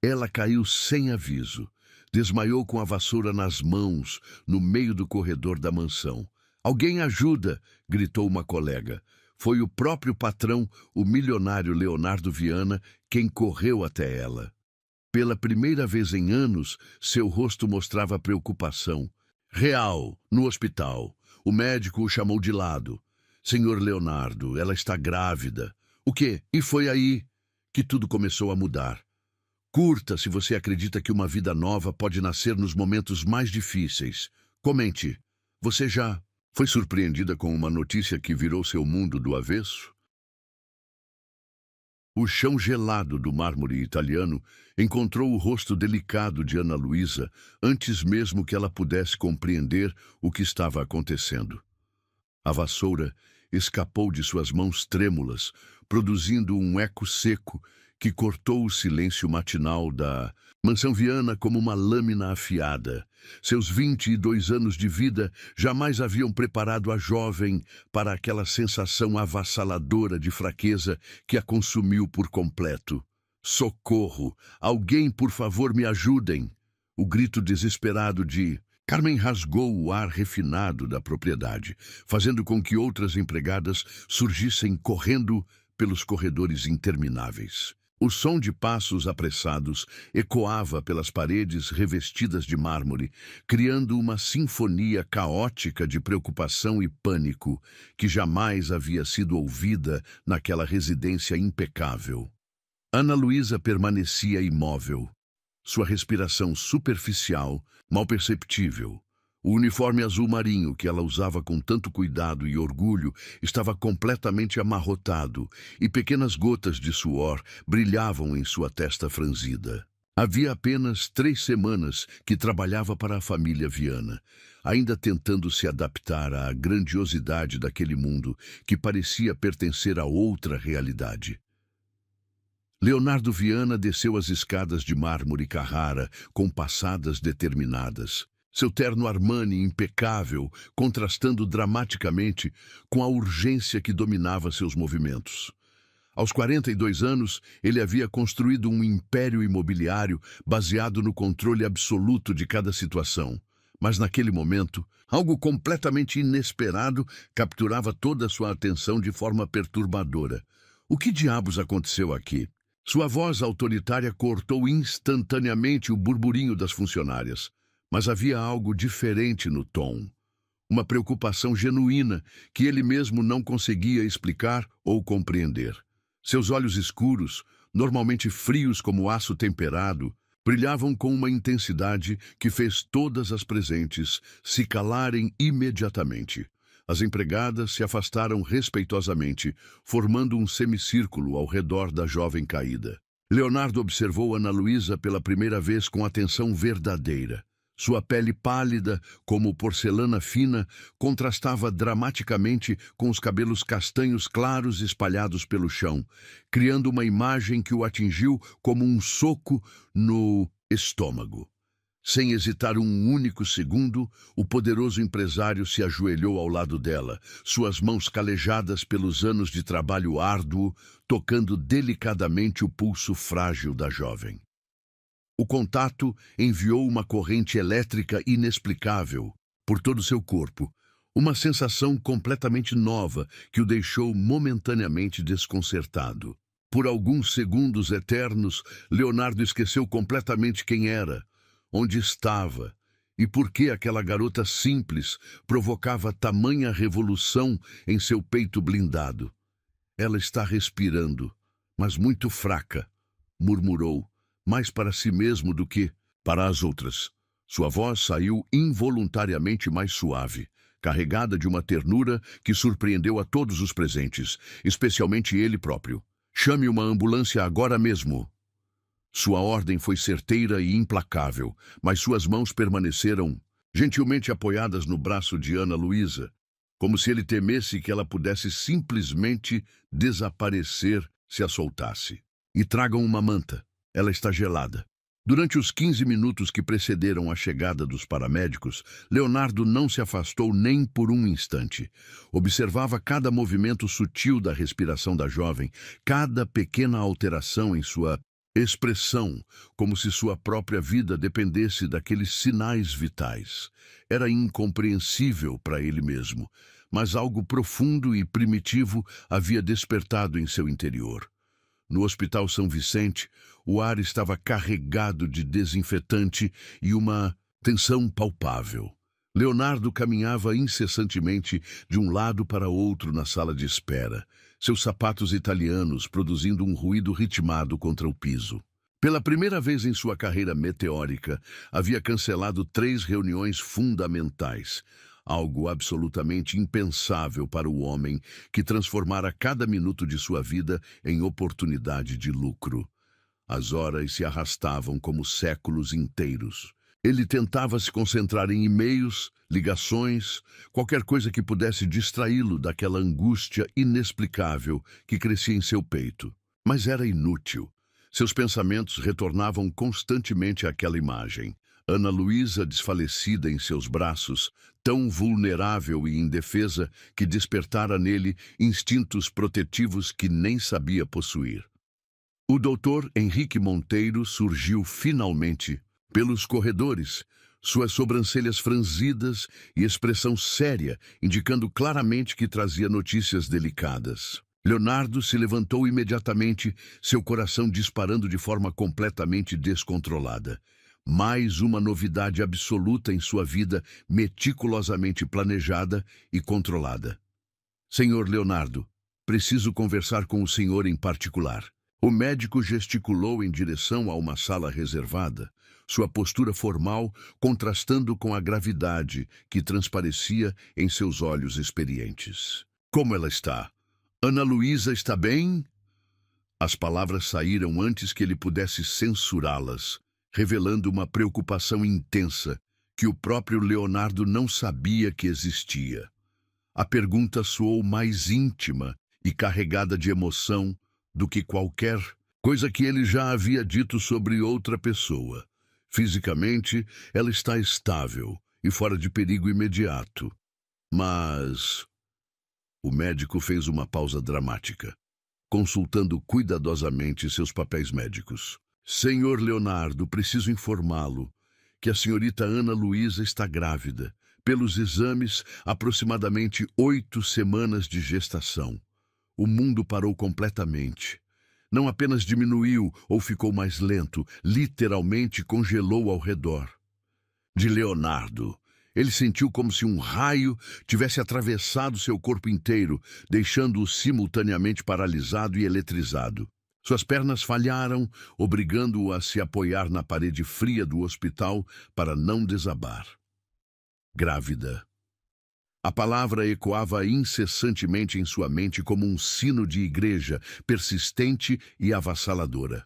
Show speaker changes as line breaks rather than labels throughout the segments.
Ela caiu sem aviso. Desmaiou com a vassoura nas mãos, no meio do corredor da mansão. "Alguém ajuda!" gritou uma colega. Foi o próprio patrão, o milionário Leonardo Viana, quem correu até ela. Pela primeira vez em anos, seu rosto mostrava preocupação. Real, no hospital. O médico o chamou de lado. "Senhor Leonardo, ela está grávida." "O quê?" E foi aí que tudo começou a mudar. Curta se você acredita que uma vida nova pode nascer nos momentos mais difíceis. Comente. Você já foi surpreendida com uma notícia que virou seu mundo do avesso? O chão gelado do mármore italiano encontrou o rosto delicado de Ana Luísa antes mesmo que ela pudesse compreender o que estava acontecendo. A vassoura escapou de suas mãos trêmulas, produzindo um eco seco que cortou o silêncio matinal da mansão Viana como uma lâmina afiada. Seus 22 anos de vida jamais haviam preparado a jovem para aquela sensação avassaladora de fraqueza que a consumiu por completo. "Socorro! Alguém, por favor, me ajudem!" O grito desesperado de Carmen rasgou o ar refinado da propriedade, fazendo com que outras empregadas surgissem correndo pelos corredores intermináveis. O som de passos apressados ecoava pelas paredes revestidas de mármore, criando uma sinfonia caótica de preocupação e pânico que jamais havia sido ouvida naquela residência impecável. Ana Luísa permanecia imóvel, sua respiração superficial, mal perceptível. O uniforme azul marinho que ela usava com tanto cuidado e orgulho estava completamente amarrotado e pequenas gotas de suor brilhavam em sua testa franzida. Havia apenas 3 semanas que trabalhava para a família Viana, ainda tentando se adaptar à grandiosidade daquele mundo que parecia pertencer a outra realidade. Leonardo Viana desceu as escadas de mármore Carrara com passadas determinadas. Seu terno Armani impecável, contrastando dramaticamente com a urgência que dominava seus movimentos. Aos 42 anos, ele havia construído um império imobiliário baseado no controle absoluto de cada situação. Mas naquele momento, algo completamente inesperado capturava toda a sua atenção de forma perturbadora. O que diabos aconteceu aqui? Sua voz autoritária cortou instantaneamente o burburinho das funcionárias. Mas havia algo diferente no tom. Uma preocupação genuína que ele mesmo não conseguia explicar ou compreender. Seus olhos escuros, normalmente frios como aço temperado, brilhavam com uma intensidade que fez todas as presentes se calarem imediatamente. As empregadas se afastaram respeitosamente, formando um semicírculo ao redor da jovem caída. Leonardo observou Ana Luísa pela primeira vez com atenção verdadeira. Sua pele pálida, como porcelana fina, contrastava dramaticamente com os cabelos castanhos claros espalhados pelo chão, criando uma imagem que o atingiu como um soco no estômago. Sem hesitar um único segundo, o poderoso empresário se ajoelhou ao lado dela, suas mãos calejadas pelos anos de trabalho árduo, tocando delicadamente o pulso frágil da jovem. O contato enviou uma corrente elétrica inexplicável por todo seu corpo, uma sensação completamente nova que o deixou momentaneamente desconcertado. Por alguns segundos eternos, Leonardo esqueceu completamente quem era, onde estava e por que aquela garota simples provocava tamanha revolução em seu peito blindado. "Ela está respirando, mas muito fraca", murmurou, mais para si mesmo do que para as outras. Sua voz saiu involuntariamente mais suave, carregada de uma ternura que surpreendeu a todos os presentes, especialmente ele próprio. "Chame uma ambulância agora mesmo." Sua ordem foi certeira e implacável, mas suas mãos permaneceram gentilmente apoiadas no braço de Ana Luísa, como se ele temesse que ela pudesse simplesmente desaparecer se a soltasse. "E tragam uma manta. Ela está gelada." Durante os 15 minutos que precederam a chegada dos paramédicos, Leonardo não se afastou nem por um instante. Observava cada movimento sutil da respiração da jovem, cada pequena alteração em sua expressão, como se sua própria vida dependesse daqueles sinais vitais. Era incompreensível para ele mesmo, mas algo profundo e primitivo havia despertado em seu interior. No Hospital São Vicente, o ar estava carregado de desinfetante e uma tensão palpável. Leonardo caminhava incessantemente de um lado para outro na sala de espera, seus sapatos italianos produzindo um ruído ritmado contra o piso. Pela primeira vez em sua carreira meteórica, havia cancelado 3 reuniões fundamentais, algo absolutamente impensável para o homem que transformara cada minuto de sua vida em oportunidade de lucro. As horas se arrastavam como séculos inteiros. Ele tentava se concentrar em e-mails, ligações, qualquer coisa que pudesse distraí-lo daquela angústia inexplicável que crescia em seu peito. Mas era inútil. Seus pensamentos retornavam constantemente àquela imagem. Ana Luísa desfalecida em seus braços, tão vulnerável e indefesa que despertara nele instintos protetivos que nem sabia possuir. O doutor Henrique Monteiro surgiu finalmente pelos corredores, suas sobrancelhas franzidas e expressão séria, indicando claramente que trazia notícias delicadas. Leonardo se levantou imediatamente, seu coração disparando de forma completamente descontrolada. Mais uma novidade absoluta em sua vida, meticulosamente planejada e controlada. Senhor Leonardo, preciso conversar com o senhor em particular. O médico gesticulou em direção a uma sala reservada, sua postura formal contrastando com a gravidade que transparecia em seus olhos experientes. Como ela está? Ana Luísa está bem? As palavras saíram antes que ele pudesse censurá-las, revelando uma preocupação intensa que o próprio Leonardo não sabia que existia. A pergunta soou mais íntima e carregada de emoção do que qualquer coisa que ele já havia dito sobre outra pessoa. Fisicamente, ela está estável e fora de perigo imediato. Mas o médico fez uma pausa dramática, consultando cuidadosamente seus papéis médicos. Senhor Leonardo, preciso informá-lo que a senhorita Ana Luísa está grávida. Pelos exames, aproximadamente 8 semanas de gestação. O mundo parou completamente. Não apenas diminuiu ou ficou mais lento, literalmente congelou ao redor. De Leonardo, ele sentiu como se um raio tivesse atravessado seu corpo inteiro, deixando-o simultaneamente paralisado e eletrizado. Suas pernas falharam, obrigando-o a se apoiar na parede fria do hospital para não desabar. Grávida. A palavra ecoava incessantemente em sua mente como um sino de igreja, persistente e avassaladora.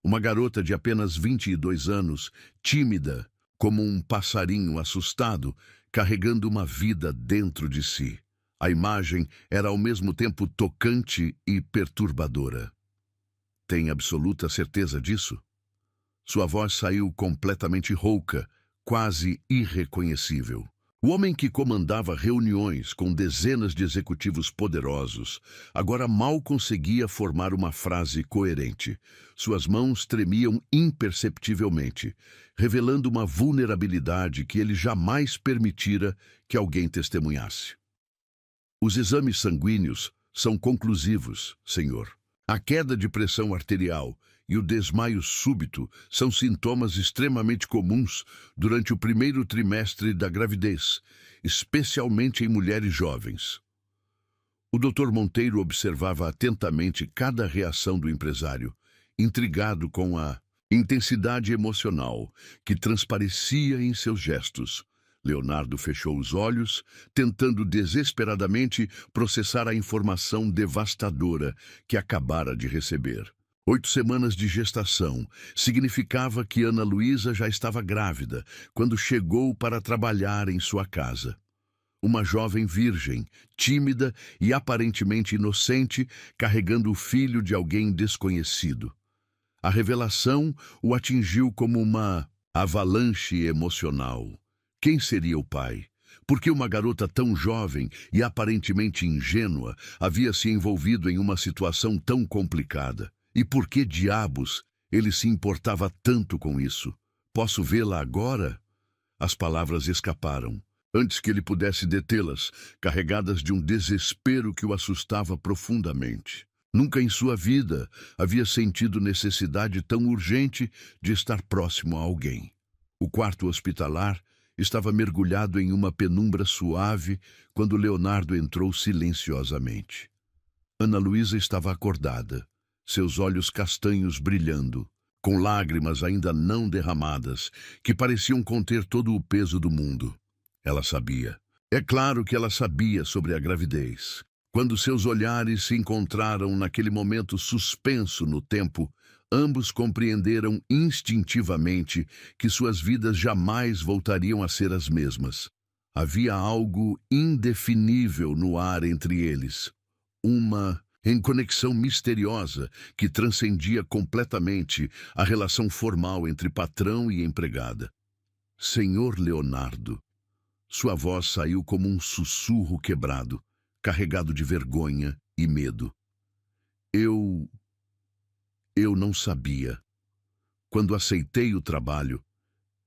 Uma garota de apenas 22 anos, tímida, como um passarinho assustado, carregando uma vida dentro de si. A imagem era ao mesmo tempo tocante e perturbadora. Tem absoluta certeza disso? Sua voz saiu completamente rouca, quase irreconhecível. O homem que comandava reuniões com dezenas de executivos poderosos agora mal conseguia formar uma frase coerente. Suas mãos tremiam imperceptivelmente, revelando uma vulnerabilidade que ele jamais permitira que alguém testemunhasse. Os exames sanguíneos são conclusivos, senhor. A queda de pressão arterial e o desmaio súbito são sintomas extremamente comuns durante o primeiro trimestre da gravidez, especialmente em mulheres jovens. O Dr. Monteiro observava atentamente cada reação do empresário, intrigado com a intensidade emocional que transparecia em seus gestos. Leonardo fechou os olhos, tentando desesperadamente processar a informação devastadora que acabara de receber. 8 semanas de gestação significava que Ana Luísa já estava grávida quando chegou para trabalhar em sua casa. Uma jovem virgem, tímida e aparentemente inocente, carregando o filho de alguém desconhecido. A revelação o atingiu como uma avalanche emocional. Quem seria o pai? Por que uma garota tão jovem e aparentemente ingênua havia se envolvido em uma situação tão complicada? E por que diabos Ele se importava tanto com isso. Posso vê-la agora? As palavras escaparam, antes que ele pudesse detê-las, carregadas de um desespero que o assustava profundamente. Nunca em sua vida havia sentido necessidade tão urgente de estar próximo a alguém. O quarto hospitalar estava mergulhado em uma penumbra suave quando Leonardo entrou silenciosamente. Ana Luísa estava acordada, seus olhos castanhos brilhando, com lágrimas ainda não derramadas, que pareciam conter todo o peso do mundo. Ela sabia. É claro que ela sabia sobre a gravidez. Quando seus olhares se encontraram naquele momento suspenso no tempo, ambos compreenderam instintivamente que suas vidas jamais voltariam a ser as mesmas. Havia algo indefinível no ar entre eles. Uma conexão misteriosa que transcendia completamente a relação formal entre patrão e empregada. Senhor Leonardo. Sua voz saiu como um sussurro quebrado, carregado de vergonha e medo. Eu não sabia. Quando aceitei o trabalho,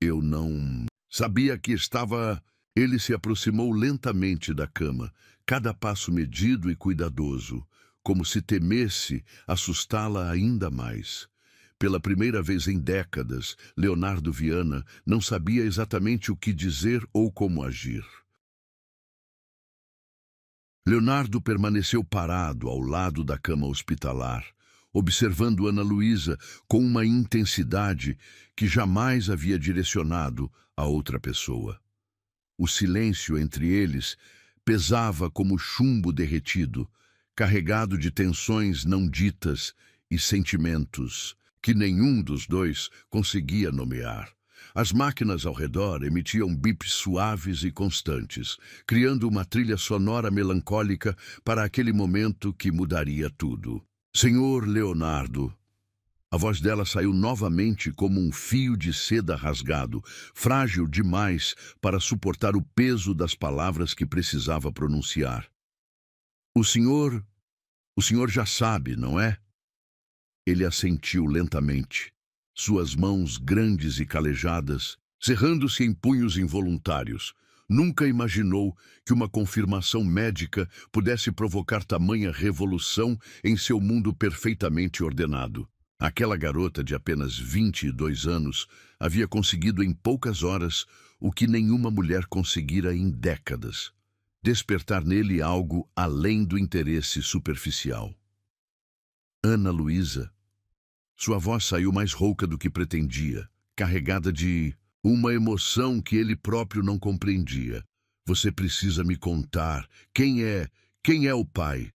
eu não sabia que estava... Ele se aproximou lentamente da cama, cada passo medido e cuidadoso, como se temesse assustá-la ainda mais. Pela primeira vez em décadas, Leonardo Viana não sabia exatamente o que dizer ou como agir. Leonardo permaneceu parado ao lado da cama hospitalar, observando Ana Luísa com uma intensidade que jamais havia direcionado a outra pessoa. O silêncio entre eles pesava como chumbo derretido, carregado de tensões não ditas e sentimentos que nenhum dos dois conseguia nomear. As máquinas ao redor emitiam bips suaves e constantes, criando uma trilha sonora melancólica para aquele momento que mudaria tudo. Senhor Leonardo. A voz dela saiu novamente como um fio de seda rasgado, frágil demais para suportar o peso das palavras que precisava pronunciar. O senhor já sabe, não é? Ele assentiu lentamente, suas mãos grandes e calejadas, cerrando-se em punhos involuntários. Nunca imaginou que uma confirmação médica pudesse provocar tamanha revolução em seu mundo perfeitamente ordenado. Aquela garota de apenas 22 anos havia conseguido em poucas horas o que nenhuma mulher conseguira em décadas: despertar nele algo além do interesse superficial. Ana Luísa. Sua voz saiu mais rouca do que pretendia, carregada de uma emoção que ele próprio não compreendia. Você precisa me contar. Quem é o pai?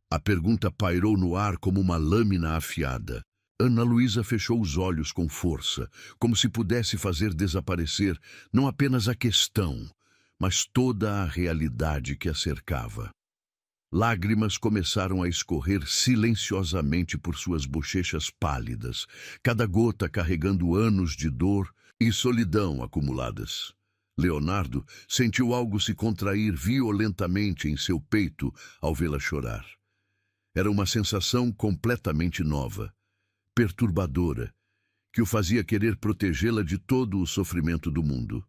A pergunta pairou no ar como uma lâmina afiada. Ana Luísa fechou os olhos com força, como se pudesse fazer desaparecer não apenas a questão, mas toda a realidade que a cercava. Lágrimas começaram a escorrer silenciosamente por suas bochechas pálidas, cada gota carregando anos de dor e solidão acumuladas. Leonardo sentiu algo se contrair violentamente em seu peito ao vê-la chorar. Era uma sensação completamente nova, perturbadora, que o fazia querer protegê-la de todo o sofrimento do mundo.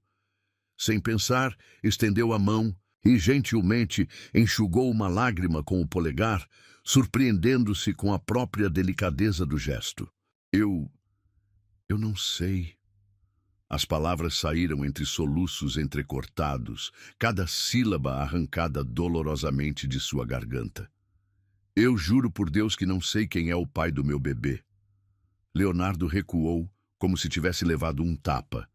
Sem pensar, estendeu a mão e gentilmente enxugou uma lágrima com o polegar, surpreendendo-se com a própria delicadeza do gesto. Eu não sei. As palavras saíram entre soluços entrecortados, cada sílaba arrancada dolorosamente de sua garganta. Eu juro por Deus que não sei quem é o pai do meu bebê. Leonardo recuou, como se tivesse levado um tapa.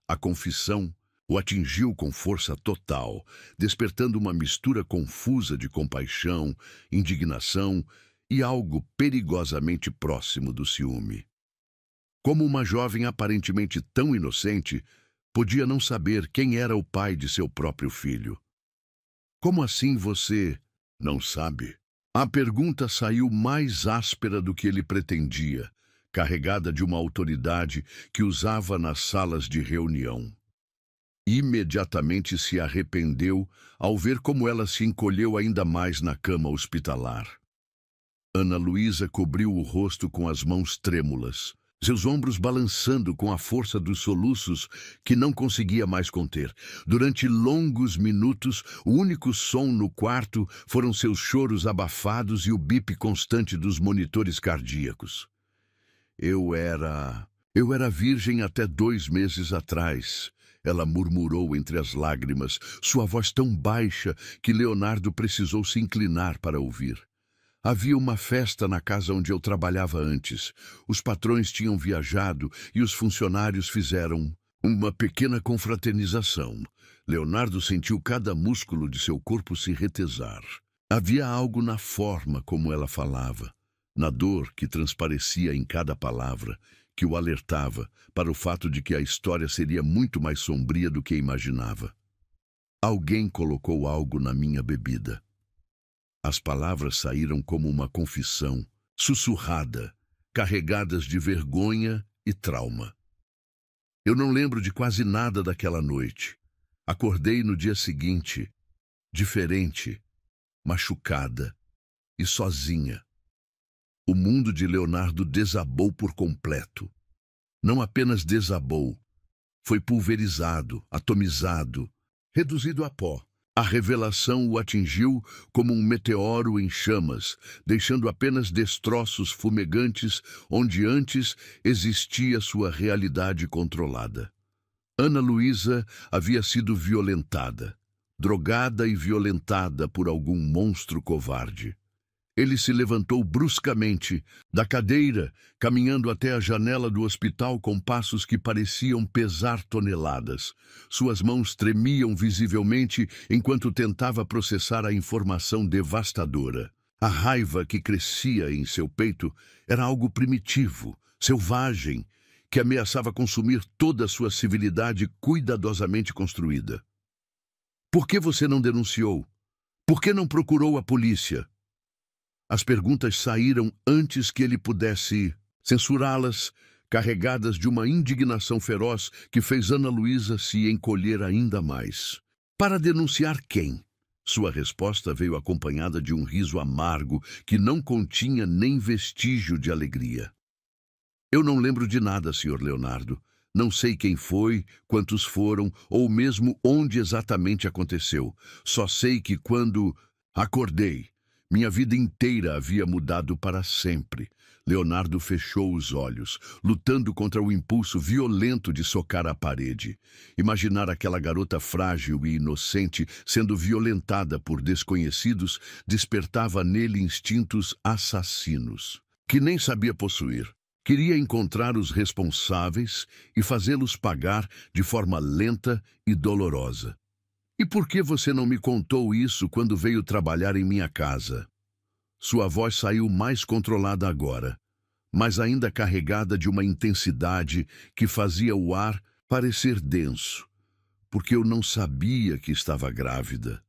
A confissão o atingiu com força total, despertando uma mistura confusa de compaixão, indignação e algo perigosamente próximo do ciúme. Como uma jovem aparentemente tão inocente podia não saber quem era o pai de seu próprio filho? Como assim você não sabe? A pergunta saiu mais áspera do que ele pretendia, carregada de uma autoridade que usava nas salas de reunião. Imediatamente se arrependeu ao ver como ela se encolheu ainda mais na cama hospitalar. Ana Luísa cobriu o rosto com as mãos trêmulas, seus ombros balançando com a força dos soluços que não conseguia mais conter. Durante longos minutos, o único som no quarto foram seus choros abafados e o bip constante dos monitores cardíacos. Eu era virgem até 2 meses atrás, ela murmurou entre as lágrimas, sua voz tão baixa que Leonardo precisou se inclinar para ouvir. Havia uma festa na casa onde eu trabalhava antes. Os patrões tinham viajado e os funcionários fizeram uma pequena confraternização. Leonardo sentiu cada músculo de seu corpo se retesar. Havia algo na forma como ela falava, na dor que transparecia em cada palavra, que o alertava para o fato de que a história seria muito mais sombria do que imaginava. Alguém colocou algo na minha bebida. As palavras saíram como uma confissão, sussurrada, carregadas de vergonha e trauma. Eu não lembro de quase nada daquela noite. Acordei no dia seguinte, diferente, machucada e sozinha. O mundo de Leonardo desabou por completo. Não apenas desabou, foi pulverizado, atomizado, reduzido a pó. A revelação o atingiu como um meteoro em chamas, deixando apenas destroços fumegantes onde antes existia sua realidade controlada. Ana Luísa havia sido violentada, drogada e violentada por algum monstro covarde. Ele se levantou bruscamente da cadeira, caminhando até a janela do hospital com passos que pareciam pesar toneladas. Suas mãos tremiam visivelmente enquanto tentava processar a informação devastadora. A raiva que crescia em seu peito era algo primitivo, selvagem, que ameaçava consumir toda a sua civilidade cuidadosamente construída. Por que você não denunciou? Por que não procurou a polícia? As perguntas saíram antes que ele pudesse censurá-las, carregadas de uma indignação feroz que fez Ana Luísa se encolher ainda mais. Para denunciar quem? Sua resposta veio acompanhada de um riso amargo que não continha nem vestígio de alegria. Eu não lembro de nada, Sr. Leonardo. Não sei quem foi, quantos foram, ou mesmo onde exatamente aconteceu. Só sei que quando acordei, minha vida inteira havia mudado para sempre. Leonardo fechou os olhos, lutando contra o impulso violento de socar a parede. Imaginar aquela garota frágil e inocente sendo violentada por desconhecidos despertava nele instintos assassinos, que nem sabia possuir. Queria encontrar os responsáveis e fazê-los pagar de forma lenta e dolorosa. E por que você não me contou isso quando veio trabalhar em minha casa? Sua voz saiu mais controlada agora, mas ainda carregada de uma intensidade que fazia o ar parecer denso, porque eu não sabia que estava grávida.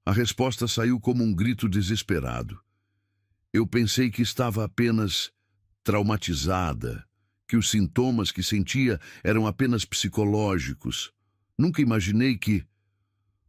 A resposta saiu como um grito desesperado. Eu pensei que estava apenas traumatizada, que os sintomas que sentia eram apenas psicológicos. Nunca imaginei que...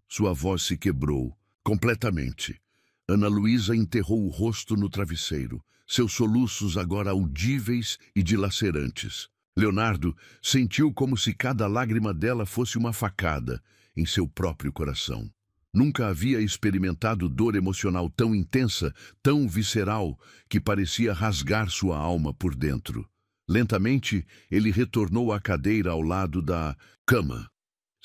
Sua voz se quebrou, completamente. Ana Luísa enterrou o rosto no travesseiro, seus soluços agora audíveis e dilacerantes. Leonardo sentiu como se cada lágrima dela fosse uma facada em seu próprio coração. Nunca havia experimentado dor emocional tão intensa, tão visceral, que parecia rasgar sua alma por dentro. Lentamente, ele retornou à cadeira ao lado da cama.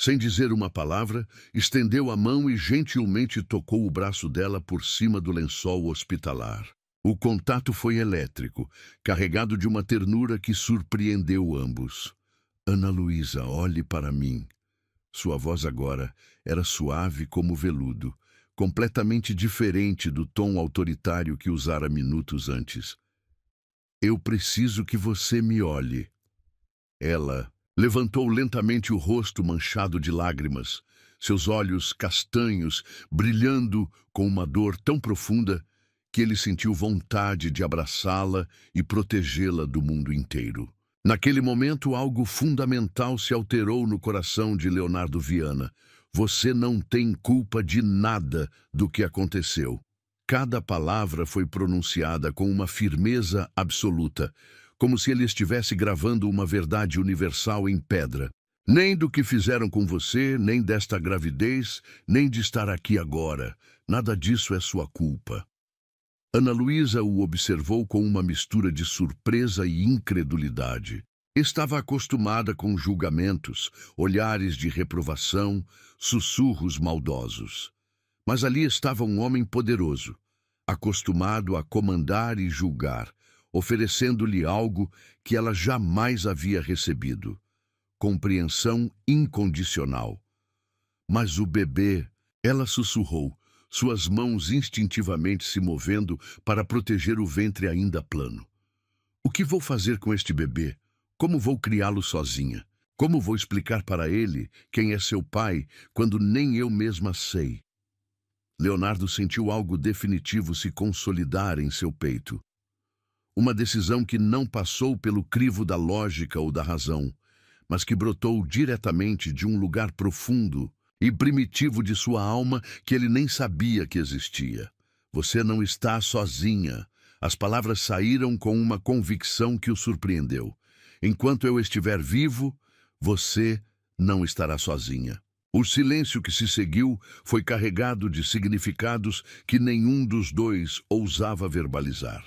Sem dizer uma palavra, estendeu a mão e gentilmente tocou o braço dela por cima do lençol hospitalar. O contato foi elétrico, carregado de uma ternura que surpreendeu ambos. Ana Luísa, olhe para mim. Sua voz agora era suave como veludo, completamente diferente do tom autoritário que usara minutos antes. Eu preciso que você me olhe. Ela levantou lentamente o rosto manchado de lágrimas, seus olhos castanhos brilhando com uma dor tão profunda que ele sentiu vontade de abraçá-la e protegê-la do mundo inteiro. Naquele momento, algo fundamental se alterou no coração de Leonardo Viana. Você não tem culpa de nada do que aconteceu. Cada palavra foi pronunciada com uma firmeza absoluta, como se ele estivesse gravando uma verdade universal em pedra. Nem do que fizeram com você, nem desta gravidez, nem de estar aqui agora. Nada disso é sua culpa. Ana Luísa o observou com uma mistura de surpresa e incredulidade. Estava acostumada com julgamentos, olhares de reprovação, sussurros maldosos. Mas ali estava um homem poderoso, acostumado a comandar e julgar, oferecendo-lhe algo que ela jamais havia recebido: compreensão incondicional. Mas o bebê, ela sussurrou, suas mãos instintivamente se movendo para proteger o ventre ainda plano. O que vou fazer com este bebê? Como vou criá-lo sozinha? Como vou explicar para ele quem é seu pai, quando nem eu mesma sei? Leonardo sentiu algo definitivo se consolidar em seu peito. Uma decisão que não passou pelo crivo da lógica ou da razão, mas que brotou diretamente de um lugar profundo e primitivo de sua alma que ele nem sabia que existia. Você não está sozinha. As palavras saíram com uma convicção que o surpreendeu. Enquanto eu estiver vivo, você não estará sozinha. O silêncio que se seguiu foi carregado de significados que nenhum dos dois ousava verbalizar.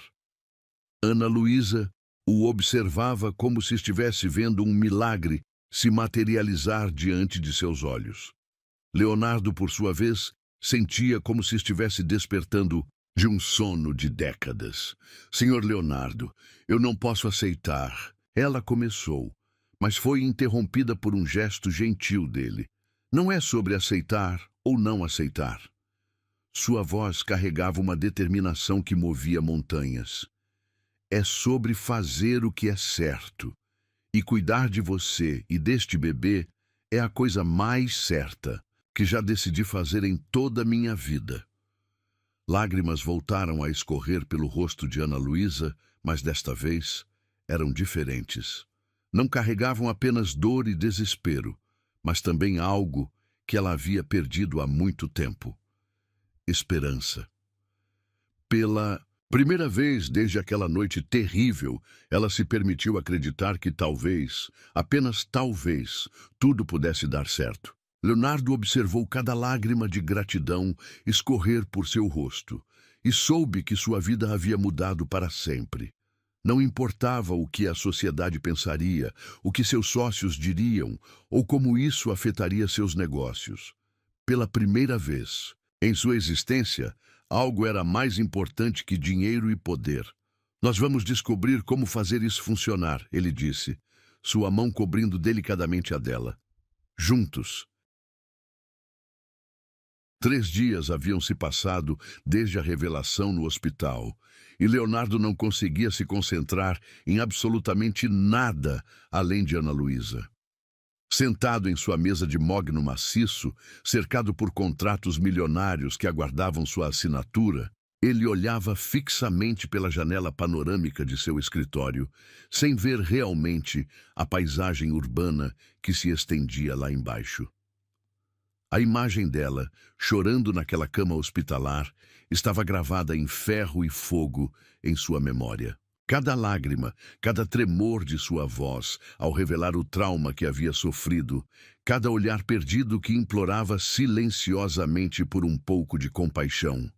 Ana Luísa o observava como se estivesse vendo um milagre se materializar diante de seus olhos. Leonardo, por sua vez, sentia como se estivesse despertando de um sono de décadas. Senhor Leonardo, eu não posso aceitar. Ela começou, mas foi interrompida por um gesto gentil dele. Não é sobre aceitar ou não aceitar. Sua voz carregava uma determinação que movia montanhas. É sobre fazer o que é certo. E cuidar de você e deste bebê é a coisa mais certa que já decidi fazer em toda a minha vida. Lágrimas voltaram a escorrer pelo rosto de Ana Luísa, mas desta vez eram diferentes. Não carregavam apenas dor e desespero, mas também algo que ela havia perdido há muito tempo: esperança. Pela primeira vez desde aquela noite terrível, ela se permitiu acreditar que talvez, apenas talvez, tudo pudesse dar certo. Leonardo observou cada lágrima de gratidão escorrer por seu rosto e soube que sua vida havia mudado para sempre. Não importava o que a sociedade pensaria, o que seus sócios diriam ou como isso afetaria seus negócios. Pela primeira vez em sua existência, algo era mais importante que dinheiro e poder. Nós vamos descobrir como fazer isso funcionar, ele disse, sua mão cobrindo delicadamente a dela. Juntos. 3 dias haviam se passado desde a revelação no hospital, e Leonardo não conseguia se concentrar em absolutamente nada além de Ana Luísa. Sentado em sua mesa de mogno maciço, cercado por contratos milionários que aguardavam sua assinatura, ele olhava fixamente pela janela panorâmica de seu escritório, sem ver realmente a paisagem urbana que se estendia lá embaixo. A imagem dela, chorando naquela cama hospitalar, estava gravada em ferro e fogo em sua memória. Cada lágrima, cada tremor de sua voz ao revelar o trauma que havia sofrido, cada olhar perdido que implorava silenciosamente por um pouco de compaixão.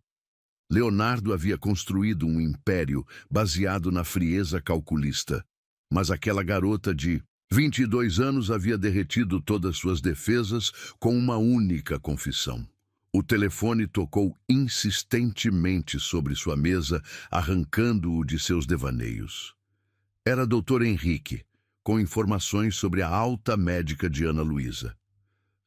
Leonardo havia construído um império baseado na frieza calculista, mas aquela garota de 22 anos havia derretido todas suas defesas com uma única confissão. O telefone tocou insistentemente sobre sua mesa, arrancando-o de seus devaneios. Era Dr. Henrique, com informações sobre a alta médica de Ana Luísa.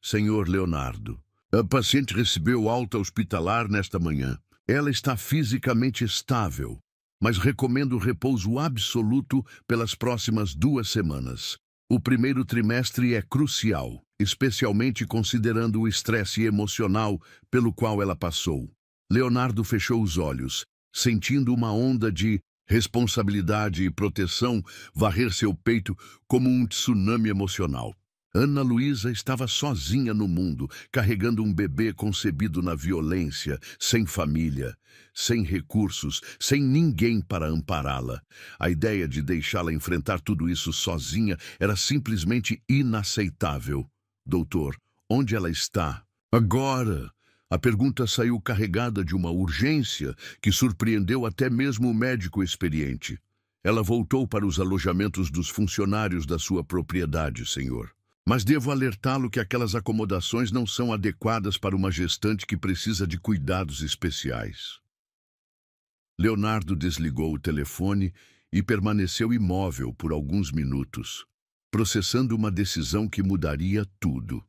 Senhor Leonardo, a paciente recebeu alta hospitalar nesta manhã. Ela está fisicamente estável, mas recomendo repouso absoluto pelas próximas 2 semanas. O primeiro trimestre é crucial, especialmente considerando o estresse emocional pelo qual ela passou. Leonardo fechou os olhos, sentindo uma onda de responsabilidade e proteção varrer seu peito como um tsunami emocional. Ana Luísa estava sozinha no mundo, carregando um bebê concebido na violência, sem família, sem recursos, sem ninguém para ampará-la. A ideia de deixá-la enfrentar tudo isso sozinha era simplesmente inaceitável. Doutor, onde ela está? Agora! A pergunta saiu carregada de uma urgência que surpreendeu até mesmo o médico experiente. Ela voltou para os alojamentos dos funcionários da sua propriedade, senhor. Mas devo alertá-lo que aquelas acomodações não são adequadas para uma gestante que precisa de cuidados especiais. Leonardo desligou o telefone e permaneceu imóvel por alguns minutos, processando uma decisão que mudaria tudo.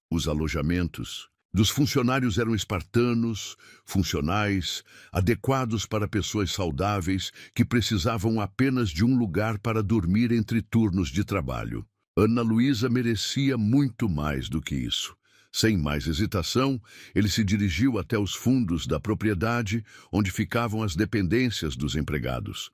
Os alojamentos dos funcionários eram espartanos, funcionais, adequados para pessoas saudáveis que precisavam apenas de um lugar para dormir entre turnos de trabalho. Ana Luísa merecia muito mais do que isso. Sem mais hesitação, ele se dirigiu até os fundos da propriedade, onde ficavam as dependências dos empregados.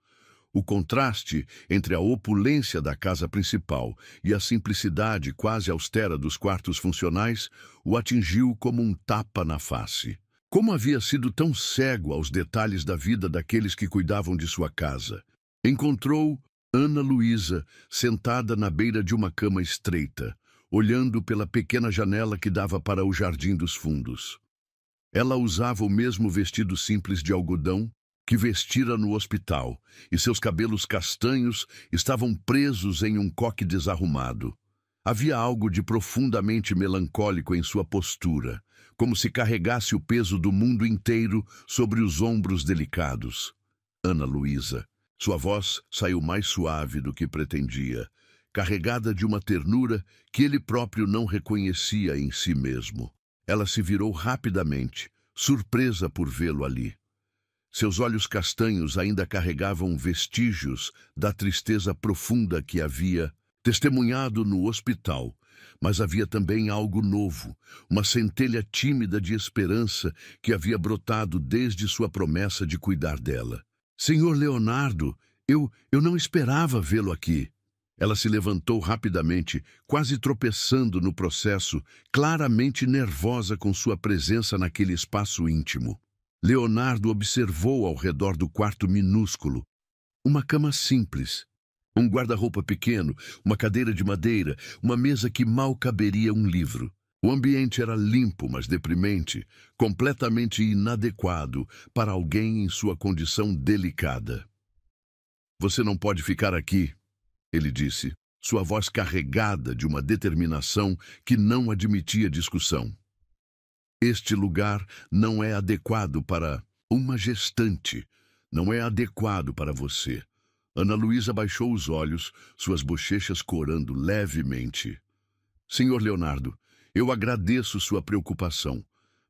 O contraste entre a opulência da casa principal e a simplicidade quase austera dos quartos funcionais o atingiu como um tapa na face. Como havia sido tão cego aos detalhes da vida daqueles que cuidavam de sua casa? Encontrou Ana Luísa sentada na beira de uma cama estreita, olhando pela pequena janela que dava para o jardim dos fundos. Ela usava o mesmo vestido simples de algodão que vestira no hospital, e seus cabelos castanhos estavam presos em um coque desarrumado. Havia algo de profundamente melancólico em sua postura, como se carregasse o peso do mundo inteiro sobre os ombros delicados. Ana Luísa. Sua voz saiu mais suave do que pretendia, carregada de uma ternura que ele próprio não reconhecia em si mesmo. Ela se virou rapidamente, surpresa por vê-lo ali. Seus olhos castanhos ainda carregavam vestígios da tristeza profunda que havia testemunhado no hospital, mas havia também algo novo, uma centelha tímida de esperança que havia brotado desde sua promessa de cuidar dela. Senhor Leonardo, eu não esperava vê-lo aqui. Ela se levantou rapidamente, quase tropeçando no processo, claramente nervosa com sua presença naquele espaço íntimo. Leonardo observou ao redor do quarto minúsculo. Uma cama simples, um guarda-roupa pequeno, uma cadeira de madeira, uma mesa que mal caberia um livro. O ambiente era limpo, mas deprimente, completamente inadequado para alguém em sua condição delicada. Você não pode ficar aqui, ele disse, sua voz carregada de uma determinação que não admitia discussão. Este lugar não é adequado para uma gestante, não é adequado para você. Ana Luísa baixou os olhos, suas bochechas corando levemente. Senhor Leonardo, eu agradeço sua preocupação,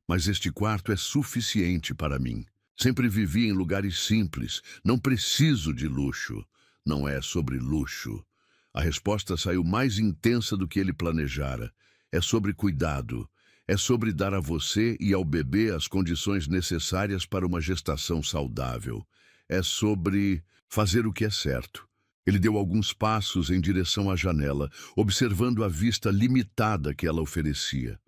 mas este quarto é suficiente para mim. Sempre vivi em lugares simples, não preciso de luxo. Não é sobre luxo. A resposta saiu mais intensa do que ele planejara. É sobre cuidado. É sobre dar a você e ao bebê as condições necessárias para uma gestação saudável. É sobre fazer o que é certo. Ele deu alguns passos em direção à janela, observando a vista limitada que ela oferecia.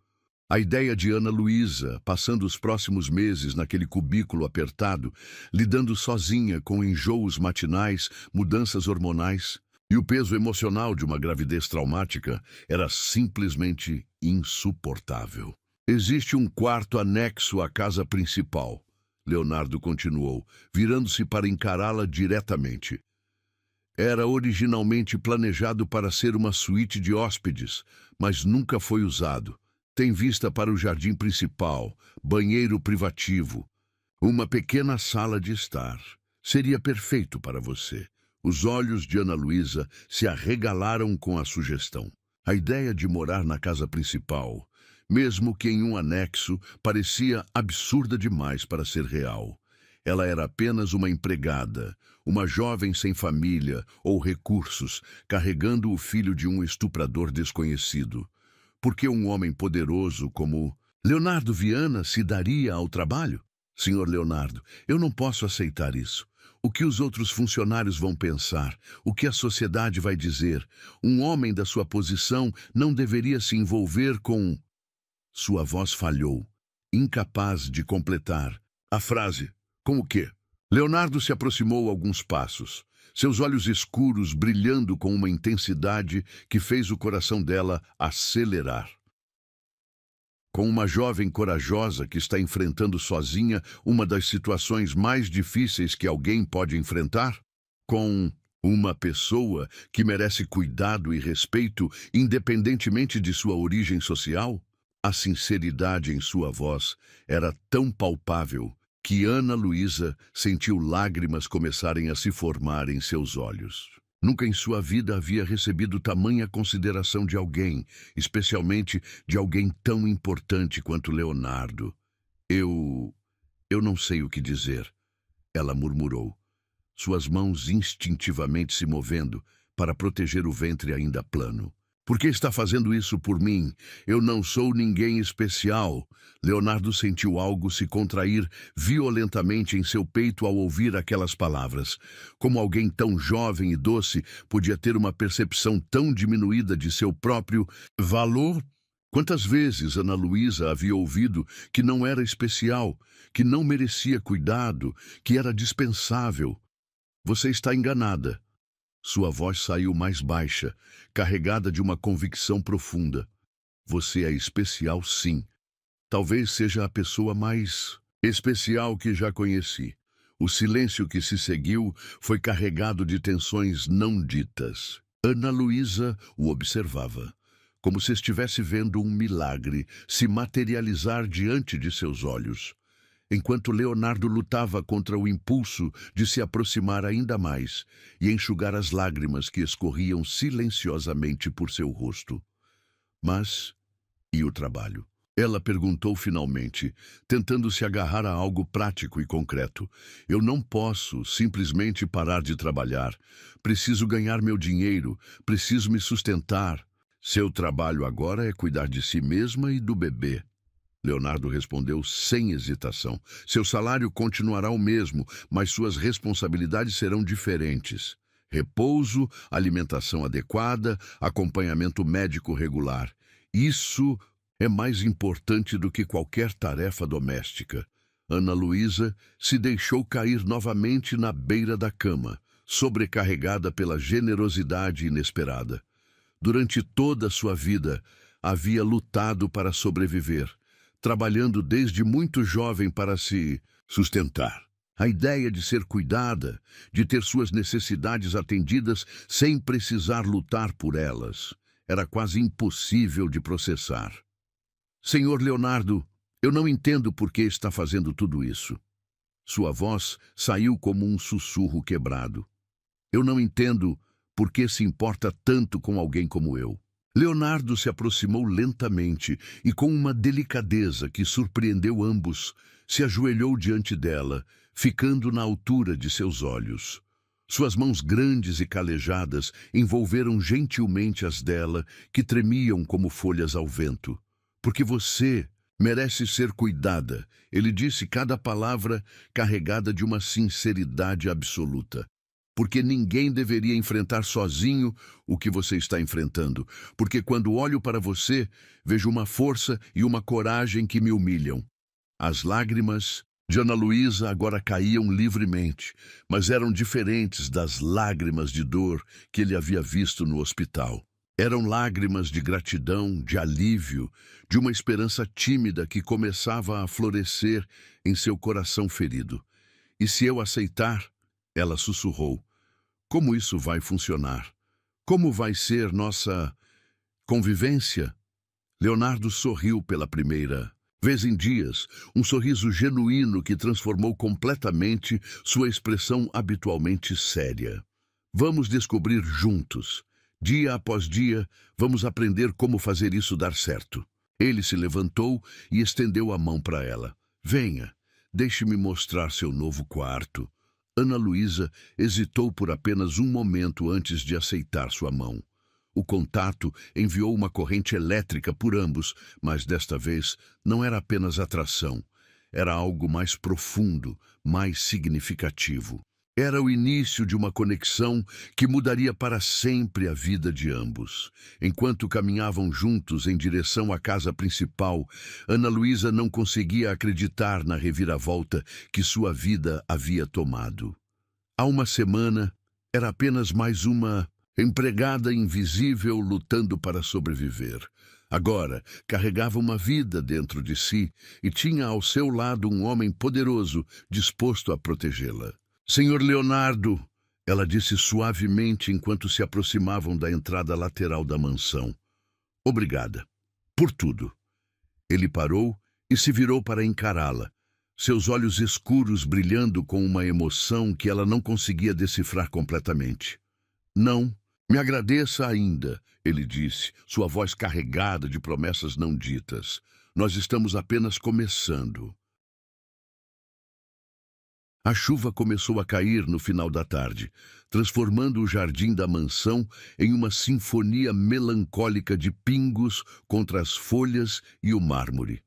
A ideia de Ana Luísa, passando os próximos meses naquele cubículo apertado, lidando sozinha com enjoos matinais, mudanças hormonais e o peso emocional de uma gravidez traumática, era simplesmente insuportável. Existe um quarto anexo à casa principal, Leonardo continuou, virando-se para encará-la diretamente. Era originalmente planejado para ser uma suíte de hóspedes, mas nunca foi usado. Tem vista para o jardim principal, banheiro privativo, uma pequena sala de estar. Seria perfeito para você. Os olhos de Ana Luísa se arregalaram com a sugestão. A ideia de morar na casa principal, mesmo que em um anexo, parecia absurda demais para ser real. Ela era apenas uma empregada, uma jovem sem família ou recursos, carregando o filho de um estuprador desconhecido. Por que um homem poderoso como Leonardo Viana se daria ao trabalho? Senhor Leonardo, eu não posso aceitar isso. O que os outros funcionários vão pensar? O que a sociedade vai dizer? Um homem da sua posição não deveria se envolver com... Sua voz falhou, incapaz de completar a frase. Com o quê? Leonardo se aproximou alguns passos, seus olhos escuros brilhando com uma intensidade que fez o coração dela acelerar. Com uma jovem corajosa que está enfrentando sozinha uma das situações mais difíceis que alguém pode enfrentar? Com uma pessoa que merece cuidado e respeito independentemente de sua origem social? A sinceridade em sua voz era tão palpável que Ana Luísa sentiu lágrimas começarem a se formar em seus olhos. Nunca em sua vida havia recebido tamanha consideração de alguém, especialmente de alguém tão importante quanto Leonardo. Eu não sei o que dizer, ela murmurou, suas mãos instintivamente se movendo para proteger o ventre ainda plano. Por que está fazendo isso por mim? Eu não sou ninguém especial. Leonardo sentiu algo se contrair violentamente em seu peito ao ouvir aquelas palavras. Como alguém tão jovem e doce podia ter uma percepção tão diminuída de seu próprio valor? Quantas vezes Ana Luísa havia ouvido que não era especial, que não merecia cuidado, que era dispensável? Você está enganada. Sua voz saiu mais baixa, carregada de uma convicção profunda. Você é especial, sim. Talvez seja a pessoa mais especial que já conheci. O silêncio que se seguiu foi carregado de tensões não ditas. Ana Luísa o observava, como se estivesse vendo um milagre se materializar diante de seus olhos. Enquanto Leonardo lutava contra o impulso de se aproximar ainda mais e enxugar as lágrimas que escorriam silenciosamente por seu rosto. Mas, e o trabalho? Ela perguntou finalmente, tentando se agarrar a algo prático e concreto. Eu não posso simplesmente parar de trabalhar. Preciso ganhar meu dinheiro, preciso me sustentar. Seu trabalho agora é cuidar de si mesma e do bebê. Leonardo respondeu sem hesitação. Seu salário continuará o mesmo, mas suas responsabilidades serão diferentes. Repouso, alimentação adequada, acompanhamento médico regular. Isso é mais importante do que qualquer tarefa doméstica. Ana Luísa se deixou cair novamente na beira da cama, sobrecarregada pela generosidade inesperada. Durante toda a sua vida, havia lutado para sobreviver, trabalhando desde muito jovem para se sustentar. A ideia de ser cuidada, de ter suas necessidades atendidas sem precisar lutar por elas, era quase impossível de processar. Senhor Leonardo, eu não entendo por que está fazendo tudo isso. Sua voz saiu como um sussurro quebrado. Eu não entendo por que se importa tanto com alguém como eu. Leonardo se aproximou lentamente e com uma delicadeza que surpreendeu ambos, se ajoelhou diante dela, ficando na altura de seus olhos. Suas mãos grandes e calejadas envolveram gentilmente as dela, que tremiam como folhas ao vento. Porque você merece ser cuidada, ele disse cada palavra carregada de uma sinceridade absoluta. Porque ninguém deveria enfrentar sozinho o que você está enfrentando. Porque quando olho para você, vejo uma força e uma coragem que me humilham. As lágrimas de Ana Luísa agora caíam livremente, mas eram diferentes das lágrimas de dor que ele havia visto no hospital. Eram lágrimas de gratidão, de alívio, de uma esperança tímida que começava a florescer em seu coração ferido. E se eu aceitar, ela sussurrou, como isso vai funcionar? Como vai ser nossa convivência? Leonardo sorriu pela primeira vez em dias, um sorriso genuíno que transformou completamente sua expressão habitualmente séria. Vamos descobrir juntos. Dia após dia, vamos aprender como fazer isso dar certo. Ele se levantou e estendeu a mão para ela. Venha, deixe-me mostrar seu novo quarto. Ana Luísa hesitou por apenas um momento antes de aceitar sua mão. O contato enviou uma corrente elétrica por ambos, mas desta vez não era apenas atração. Era algo mais profundo, mais significativo. Era o início de uma conexão que mudaria para sempre a vida de ambos. Enquanto caminhavam juntos em direção à casa principal, Ana Luísa não conseguia acreditar na reviravolta que sua vida havia tomado. Há uma semana, era apenas mais uma empregada invisível lutando para sobreviver. Agora, carregava uma vida dentro de si e tinha ao seu lado um homem poderoso disposto a protegê-la. Senhor Leonardo, ela disse suavemente enquanto se aproximavam da entrada lateral da mansão. Obrigada. Por tudo. Ele parou e se virou para encará-la, seus olhos escuros brilhando com uma emoção que ela não conseguia decifrar completamente. Não, me agradeça ainda, ele disse, sua voz carregada de promessas não ditas. Nós estamos apenas começando. A chuva começou a cair no final da tarde, transformando o jardim da mansão em uma sinfonia melancólica de pingos contra as folhas e o mármore.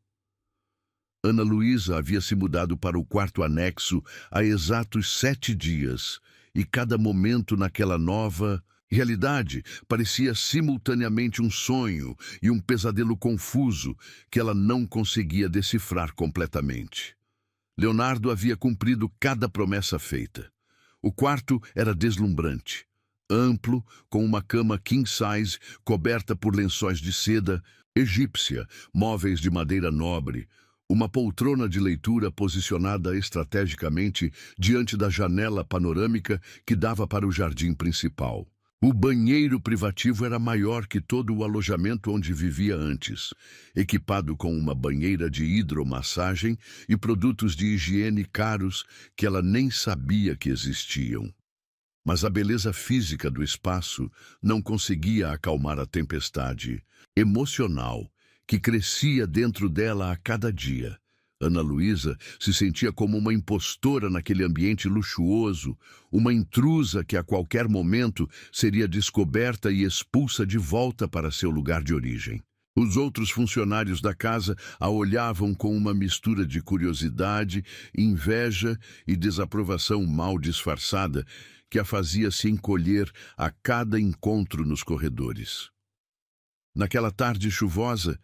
Ana Luísa havia se mudado para o quarto anexo há exatos 7 dias, e cada momento naquela nova realidade parecia simultaneamente um sonho e um pesadelo confuso que ela não conseguia decifrar completamente. Leonardo havia cumprido cada promessa feita. O quarto era deslumbrante, amplo, com uma cama king size coberta por lençóis de seda egípcia, móveis de madeira nobre, uma poltrona de leitura posicionada estrategicamente diante da janela panorâmica que dava para o jardim principal. O banheiro privativo era maior que todo o alojamento onde vivia antes, equipado com uma banheira de hidromassagem e produtos de higiene caros que ela nem sabia que existiam. Mas a beleza física do espaço não conseguia acalmar a tempestade emocional que crescia dentro dela a cada dia. Ana Luísa se sentia como uma impostora naquele ambiente luxuoso, uma intrusa que a qualquer momento seria descoberta e expulsa de volta para seu lugar de origem. Os outros funcionários da casa a olhavam com uma mistura de curiosidade, inveja e desaprovação mal disfarçada que a fazia se encolher a cada encontro nos corredores. Naquela tarde chuvosa,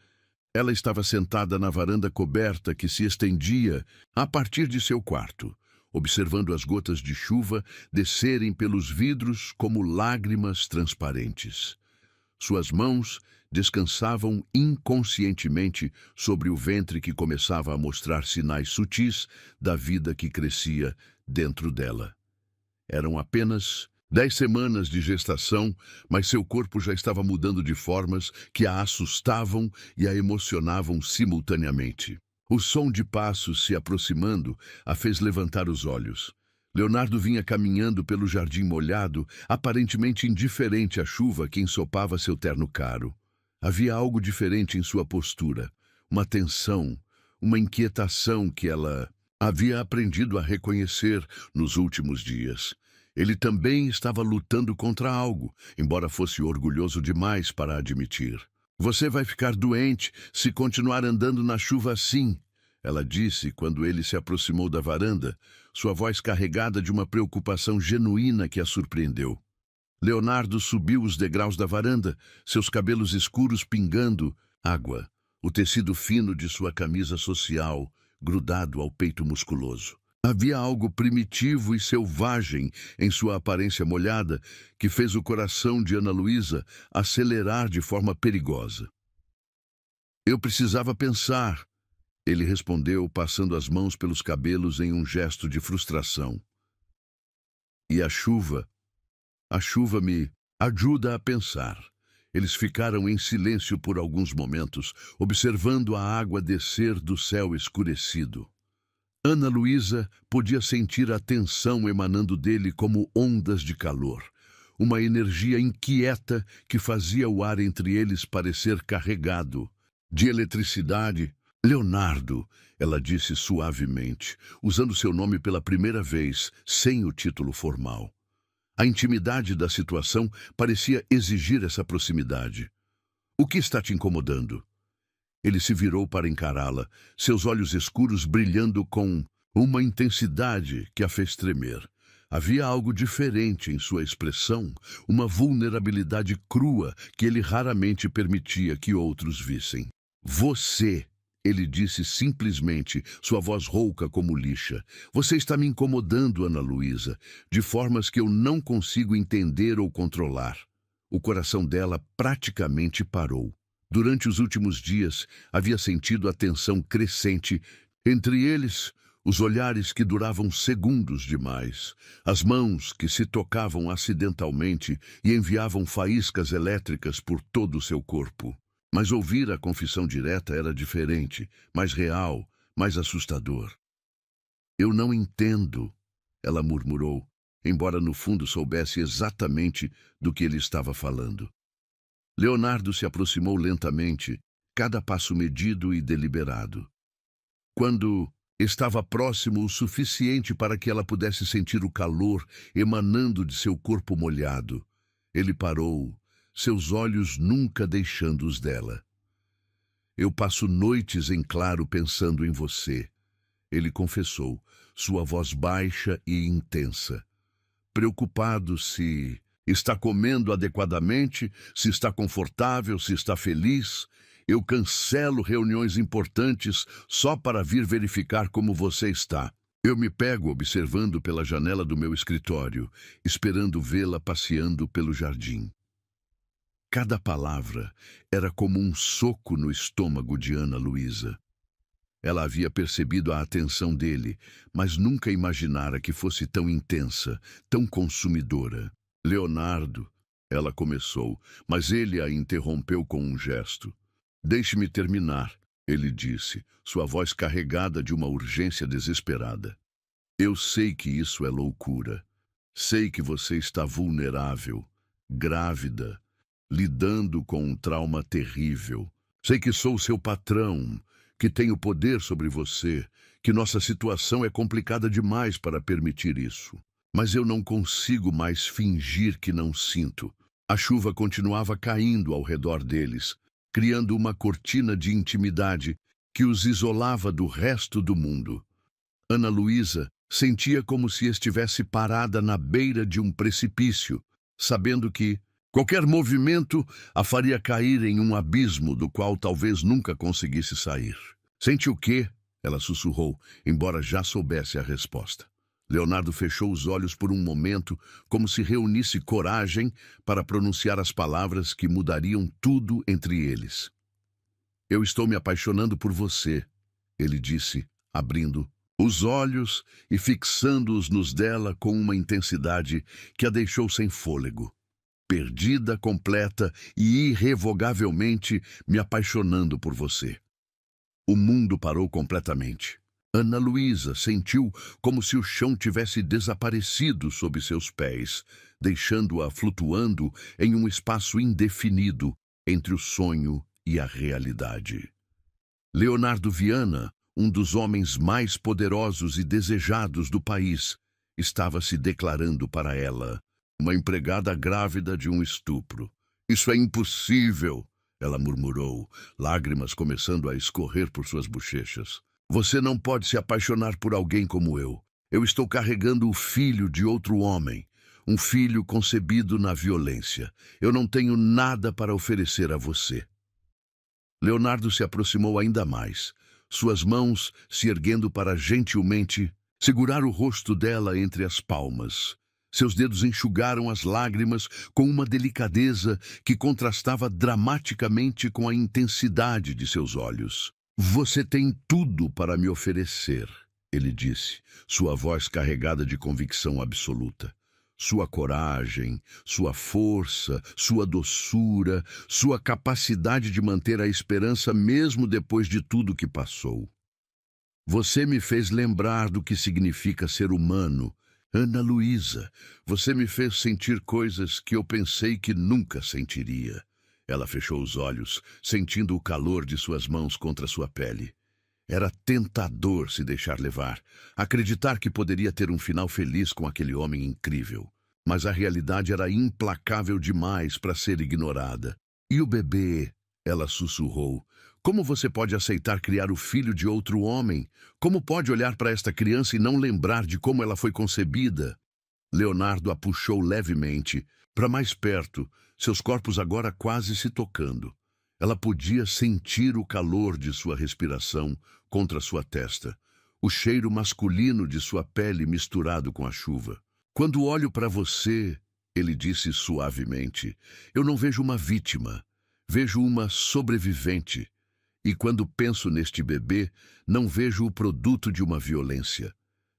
ela estava sentada na varanda coberta que se estendia a partir de seu quarto, observando as gotas de chuva descerem pelos vidros como lágrimas transparentes. Suas mãos descansavam inconscientemente sobre o ventre que começava a mostrar sinais sutis da vida que crescia dentro dela. Eram apenas 10 semanas de gestação, mas seu corpo já estava mudando de formas que a assustavam e a emocionavam simultaneamente. O som de passos se aproximando a fez levantar os olhos. Leonardo vinha caminhando pelo jardim molhado, aparentemente indiferente à chuva que ensopava seu terno caro. Havia algo diferente em sua postura, uma tensão, uma inquietação que ela havia aprendido a reconhecer nos últimos dias. Ele também estava lutando contra algo, embora fosse orgulhoso demais para admitir. Você vai ficar doente se continuar andando na chuva assim, ela disse quando ele se aproximou da varanda, sua voz carregada de uma preocupação genuína que a surpreendeu. Leonardo subiu os degraus da varanda, seus cabelos escuros pingando água, o tecido fino de sua camisa social grudado ao peito musculoso. Havia algo primitivo e selvagem em sua aparência molhada que fez o coração de Ana Luísa acelerar de forma perigosa. Eu precisava pensar, ele respondeu, passando as mãos pelos cabelos em um gesto de frustração. E a chuva me ajuda a pensar. Eles ficaram em silêncio por alguns momentos, observando a água descer do céu escurecido. Ana Luísa podia sentir a tensão emanando dele como ondas de calor, uma energia inquieta que fazia o ar entre eles parecer carregado de eletricidade. Leonardo, ela disse suavemente, usando seu nome pela primeira vez, sem o título formal. A intimidade da situação parecia exigir essa proximidade. O que está te incomodando? Ele se virou para encará-la, seus olhos escuros brilhando com uma intensidade que a fez tremer. Havia algo diferente em sua expressão, uma vulnerabilidade crua que ele raramente permitia que outros vissem. Você, ele disse simplesmente, sua voz rouca como lixa. Você está me incomodando, Ana Luísa, de formas que eu não consigo entender ou controlar. O coração dela praticamente parou. Durante os últimos dias, havia sentido a tensão crescente. Entre eles, os olhares que duravam segundos demais, as mãos que se tocavam acidentalmente e enviavam faíscas elétricas por todo o seu corpo. Mas ouvir a confissão direta era diferente, mais real, mais assustador. Eu não entendo, ela murmurou, embora no fundo soubesse exatamente do que ele estava falando. Leonardo se aproximou lentamente, cada passo medido e deliberado. Quando estava próximo o suficiente para que ela pudesse sentir o calor emanando de seu corpo molhado, ele parou, seus olhos nunca deixando os dela. Eu passo noites em claro pensando em você, ele confessou, sua voz baixa e intensa. Preocupado se está comendo adequadamente, se está confortável, se está feliz. Eu cancelo reuniões importantes só para vir verificar como você está. Eu me pego observando pela janela do meu escritório, esperando vê-la passeando pelo jardim. Cada palavra era como um soco no estômago de Ana Luísa. Ela havia percebido a atenção dele, mas nunca imaginara que fosse tão intensa, tão consumidora. Leonardo, ela começou, mas ele a interrompeu com um gesto. Deixe-me terminar, ele disse, sua voz carregada de uma urgência desesperada. Eu sei que isso é loucura. Sei que você está vulnerável, grávida, lidando com um trauma terrível. Sei que sou seu patrão, que tenho poder sobre você, que nossa situação é complicada demais para permitir isso. Mas eu não consigo mais fingir que não sinto. A chuva continuava caindo ao redor deles, criando uma cortina de intimidade que os isolava do resto do mundo. Ana Luísa sentia como se estivesse parada na beira de um precipício, sabendo que qualquer movimento a faria cair em um abismo do qual talvez nunca conseguisse sair. Sente o quê? Ela sussurrou, embora já soubesse a resposta. Leonardo fechou os olhos por um momento, como se reunisse coragem para pronunciar as palavras que mudariam tudo entre eles. Eu estou me apaixonando por você, ele disse, abrindo os olhos e fixando-os nos dela com uma intensidade que a deixou sem fôlego. Perdida, completa e irrevogavelmente me apaixonando por você. O mundo parou completamente. Ana Luísa sentiu como se o chão tivesse desaparecido sob seus pés, deixando-a flutuando em um espaço indefinido entre o sonho e a realidade. Leonardo Viana, um dos homens mais poderosos e desejados do país, estava se declarando para ela, uma empregada grávida de um estupro. Isso é impossível, ela murmurou, lágrimas começando a escorrer por suas bochechas. Você não pode se apaixonar por alguém como eu. Eu estou carregando o filho de outro homem, um filho concebido na violência. Eu não tenho nada para oferecer a você. Leonardo se aproximou ainda mais, suas mãos se erguendo para gentilmente segurar o rosto dela entre as palmas. Seus dedos enxugaram as lágrimas com uma delicadeza que contrastava dramaticamente com a intensidade de seus olhos. Você tem tudo para me oferecer, ele disse, sua voz carregada de convicção absoluta. Sua coragem, sua força, sua doçura, sua capacidade de manter a esperança mesmo depois de tudo que passou. Você me fez lembrar do que significa ser humano. Ana Luísa, você me fez sentir coisas que eu pensei que nunca sentiria. Ela fechou os olhos, sentindo o calor de suas mãos contra sua pele. Era tentador se deixar levar, acreditar que poderia ter um final feliz com aquele homem incrível. Mas a realidade era implacável demais para ser ignorada. E o bebê? Ela sussurrou. Como você pode aceitar criar o filho de outro homem? Como pode olhar para esta criança e não lembrar de como ela foi concebida? Leonardo a puxou levemente, para mais perto, seus corpos agora quase se tocando. Ela podia sentir o calor de sua respiração contra sua testa, o cheiro masculino de sua pele misturado com a chuva. Quando olho para você, ele disse suavemente, eu não vejo uma vítima, vejo uma sobrevivente. E quando penso neste bebê, não vejo o produto de uma violência.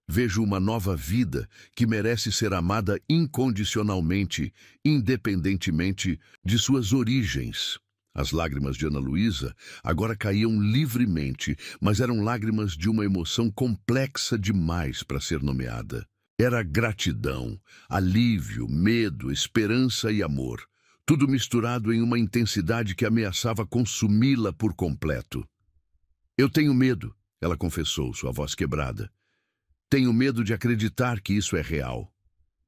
Vejo uma nova vida que merece ser amada incondicionalmente, independentemente de suas origens. As lágrimas de Ana Luísa agora caíam livremente, mas eram lágrimas de uma emoção complexa demais para ser nomeada. Era gratidão, alívio, medo, esperança e amor, tudo misturado em uma intensidade que ameaçava consumi-la por completo. Eu tenho medo, ela confessou, sua voz quebrada. Tenho medo de acreditar que isso é real.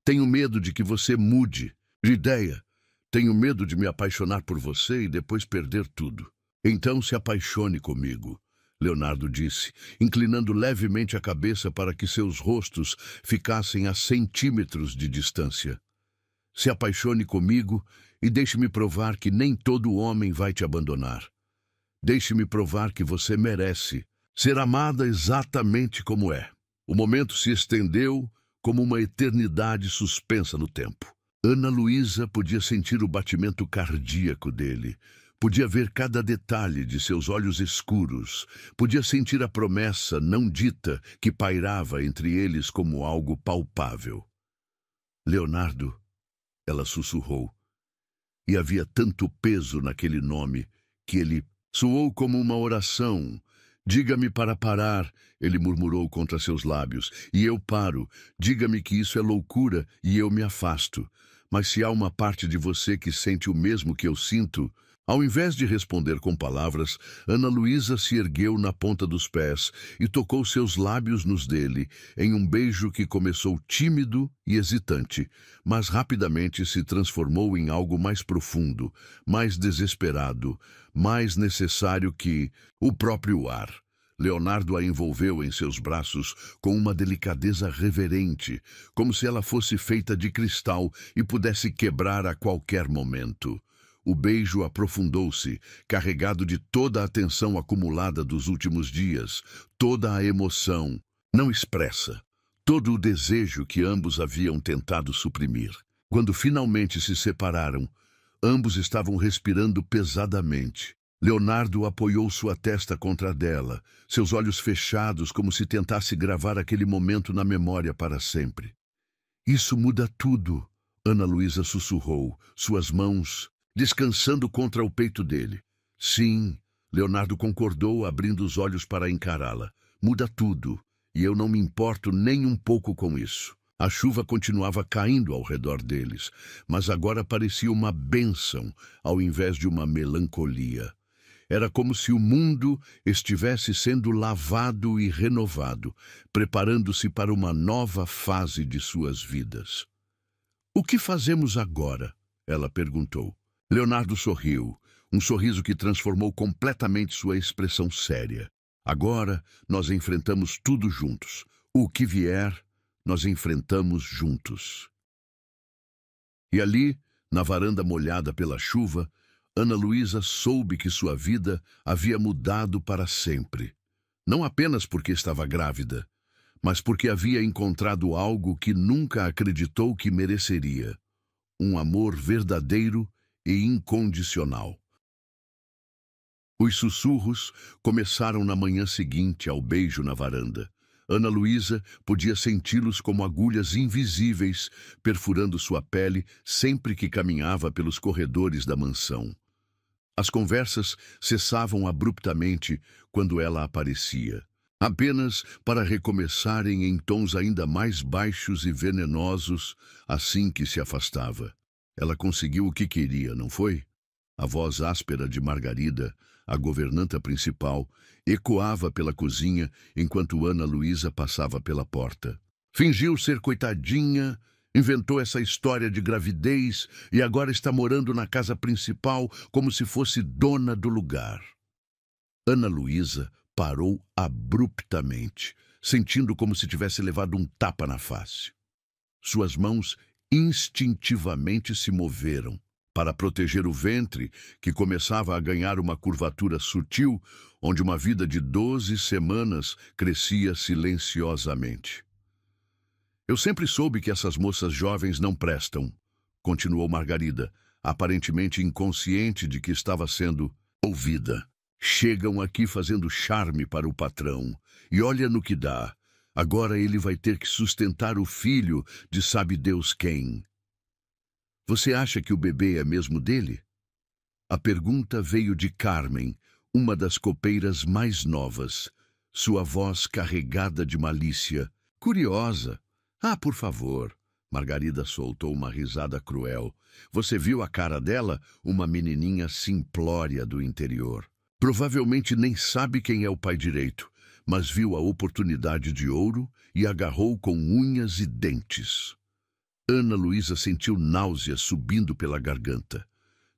Tenho medo de que você mude de ideia. Tenho medo de me apaixonar por você e depois perder tudo. Então se apaixone comigo, Leonardo disse, inclinando levemente a cabeça para que seus rostos ficassem a centímetros de distância. Se apaixone comigo e deixe-me provar que nem todo homem vai te abandonar. Deixe-me provar que você merece ser amada exatamente como é. O momento se estendeu como uma eternidade suspensa no tempo. Ana Luísa podia sentir o batimento cardíaco dele, podia ver cada detalhe de seus olhos escuros, podia sentir a promessa não dita que pairava entre eles como algo palpável. Leonardo, ela sussurrou, e havia tanto peso naquele nome que ele soou como uma oração. Diga-me para parar, ele murmurou contra seus lábios, e eu paro. Diga-me que isso é loucura e eu me afasto. Mas se há uma parte de você que sente o mesmo que eu sinto... Ao invés de responder com palavras, Ana Luísa se ergueu na ponta dos pés e tocou seus lábios nos dele, em um beijo que começou tímido e hesitante, mas rapidamente se transformou em algo mais profundo, mais desesperado, mais necessário que o próprio ar. Leonardo a envolveu em seus braços com uma delicadeza reverente, como se ela fosse feita de cristal e pudesse quebrar a qualquer momento. O beijo aprofundou-se, carregado de toda a tensão acumulada dos últimos dias, toda a emoção, não expressa, todo o desejo que ambos haviam tentado suprimir. Quando finalmente se separaram, ambos estavam respirando pesadamente. Leonardo apoiou sua testa contra a dela, seus olhos fechados como se tentasse gravar aquele momento na memória para sempre. Isso muda tudo, Ana Luísa sussurrou, suas mãos descansando contra o peito dele. Sim, Leonardo concordou, abrindo os olhos para encará-la. Muda tudo, e eu não me importo nem um pouco com isso. A chuva continuava caindo ao redor deles, mas agora parecia uma bênção ao invés de uma melancolia. Era como se o mundo estivesse sendo lavado e renovado, preparando-se para uma nova fase de suas vidas. O que fazemos agora? Ela perguntou. Leonardo sorriu, um sorriso que transformou completamente sua expressão séria. Agora nós enfrentamos tudo juntos. O que vier, nós enfrentamos juntos. E ali, na varanda molhada pela chuva, Ana Luísa soube que sua vida havia mudado para sempre. Não apenas porque estava grávida, mas porque havia encontrado algo que nunca acreditou que mereceria. Um amor verdadeiro e incondicional. Os sussurros começaram na manhã seguinte ao beijo na varanda. Ana Luísa podia senti-los como agulhas invisíveis perfurando sua pele sempre que caminhava pelos corredores da mansão. As conversas cessavam abruptamente quando ela aparecia, apenas para recomeçarem em tons ainda mais baixos e venenosos assim que se afastava. Ela conseguiu o que queria, não foi? A voz áspera de Margarida, a governanta principal, ecoava pela cozinha enquanto Ana Luísa passava pela porta. Fingiu ser coitadinha, inventou essa história de gravidez e agora está morando na casa principal como se fosse dona do lugar. Ana Luísa parou abruptamente, sentindo como se tivesse levado um tapa na face. Suas mãos instintivamente se moveram para proteger o ventre, que começava a ganhar uma curvatura sutil, onde uma vida de 12 semanas crescia silenciosamente. Eu sempre soube que essas moças jovens não prestam, continuou Margarida, aparentemente inconsciente de que estava sendo ouvida. Chegam aqui fazendo charme para o patrão, e olha no que dá. Agora ele vai ter que sustentar o filho de sabe Deus quem. Você acha que o bebê é mesmo dele? A pergunta veio de Carmen, uma das copeiras mais novas, sua voz carregada de malícia. Curiosa. Ah, por favor. Margarida soltou uma risada cruel. Você viu a cara dela? Uma menininha simplória do interior. Provavelmente nem sabe quem é o pai direito, mas viu a oportunidade de ouro e agarrou com unhas e dentes. Ana Luísa sentiu náusea subindo pela garganta.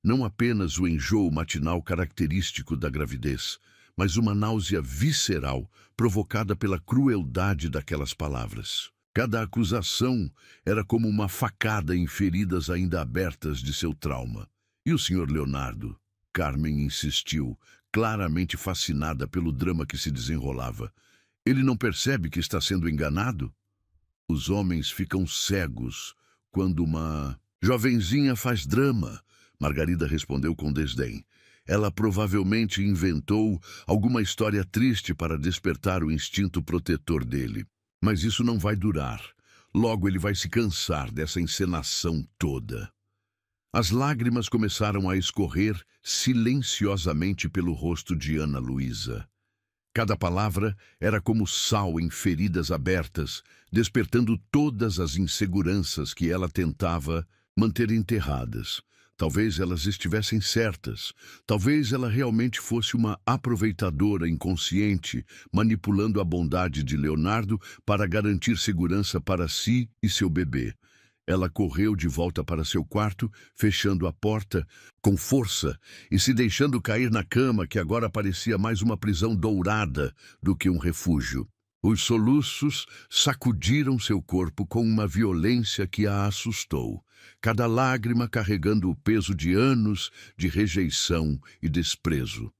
Não apenas o enjoo matinal característico da gravidez, mas uma náusea visceral provocada pela crueldade daquelas palavras. Cada acusação era como uma facada em feridas ainda abertas de seu trauma. E o Sr. Leonardo? Carmen insistiu, claramente fascinada pelo drama que se desenrolava. Ele não percebe que está sendo enganado? Os homens ficam cegos quando uma jovenzinha faz drama, Margarida respondeu com desdém. Ela provavelmente inventou alguma história triste para despertar o instinto protetor dele. Mas isso não vai durar. Logo ele vai se cansar dessa encenação toda. As lágrimas começaram a escorrer silenciosamente pelo rosto de Ana Luísa. Cada palavra era como sal em feridas abertas, despertando todas as inseguranças que ela tentava manter enterradas. Talvez elas estivessem certas. Talvez ela realmente fosse uma aproveitadora inconsciente, manipulando a bondade de Leonardo para garantir segurança para si e seu bebê. Ela correu de volta para seu quarto, fechando a porta com força e se deixando cair na cama, que agora parecia mais uma prisão dourada do que um refúgio. Os soluços sacudiram seu corpo com uma violência que a assustou, cada lágrima carregando o peso de anos de rejeição e desprezo.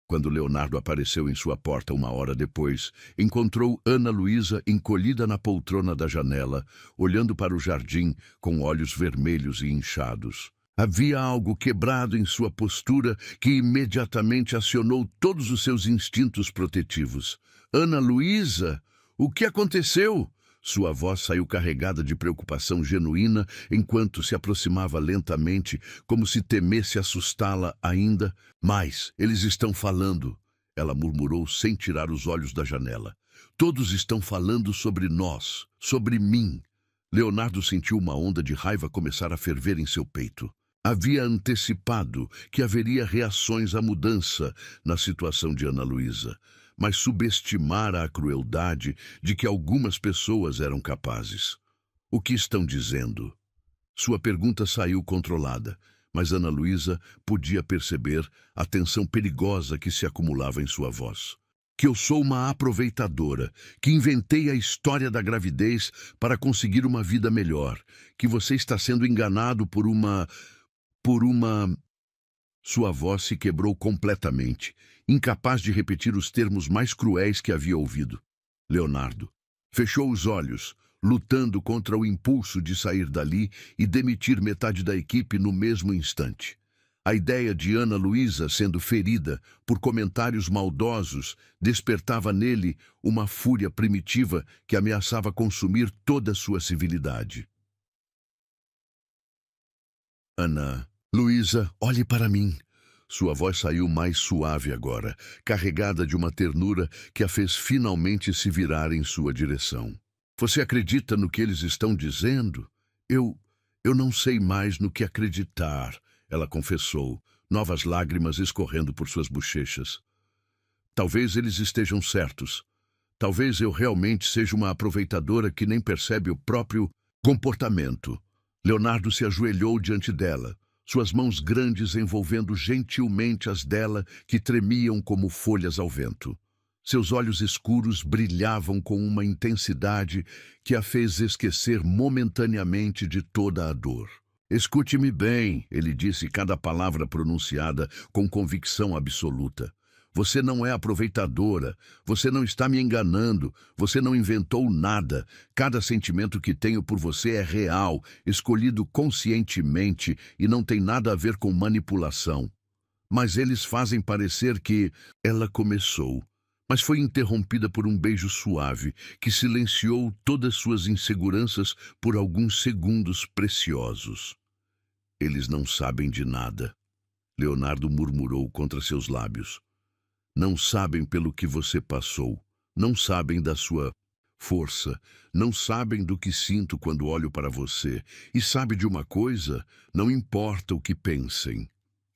Quando Leonardo apareceu em sua porta uma hora depois, encontrou Ana Luísa encolhida na poltrona da janela, olhando para o jardim com olhos vermelhos e inchados. Havia algo quebrado em sua postura que imediatamente acionou todos os seus instintos protetivos. Ana Luísa, o que aconteceu? Sua voz saiu carregada de preocupação genuína enquanto se aproximava lentamente, como se temesse assustá-la ainda. Mas eles estão falando, ela murmurou sem tirar os olhos da janela. Todos estão falando sobre nós, sobre mim. Leonardo sentiu uma onda de raiva começar a ferver em seu peito. Havia antecipado que haveria reações à mudança na situação de Ana Luísa, mas subestimara a crueldade de que algumas pessoas eram capazes. O que estão dizendo? Sua pergunta saiu controlada, mas Ana Luísa podia perceber a tensão perigosa que se acumulava em sua voz. Que eu sou uma aproveitadora, que inventei a história da gravidez para conseguir uma vida melhor, que você está sendo enganado por uma... Sua voz se quebrou completamente, incapaz de repetir os termos mais cruéis que havia ouvido. Leonardo fechou os olhos, lutando contra o impulso de sair dali e demitir metade da equipe no mesmo instante. A ideia de Ana Luísa sendo ferida por comentários maldosos despertava nele uma fúria primitiva que ameaçava consumir toda sua civilidade. Ana Luísa, olhe para mim. Sua voz saiu mais suave agora, carregada de uma ternura que a fez finalmente se virar em sua direção. Você acredita no que eles estão dizendo? Eu não sei mais no que acreditar, ela confessou, novas lágrimas escorrendo por suas bochechas. Talvez eles estejam certos. Talvez eu realmente seja uma aproveitadora que nem percebe o próprio comportamento. Leonardo se ajoelhou diante dela, suas mãos grandes envolvendo gentilmente as dela, que tremiam como folhas ao vento. Seus olhos escuros brilhavam com uma intensidade que a fez esquecer momentaneamente de toda a dor. Escute-me bem, ele disse cada palavra pronunciada com convicção absoluta. Você não é aproveitadora, você não está me enganando, você não inventou nada. Cada sentimento que tenho por você é real, escolhido conscientemente e não tem nada a ver com manipulação. Mas eles fazem parecer que ela começou, mas foi interrompida por um beijo suave que silenciou todas suas inseguranças por alguns segundos preciosos. Eles não sabem de nada, Leonardo murmurou contra seus lábios. Não sabem pelo que você passou, não sabem da sua força, não sabem do que sinto quando olho para você. E sabe de uma coisa? Não importa o que pensem.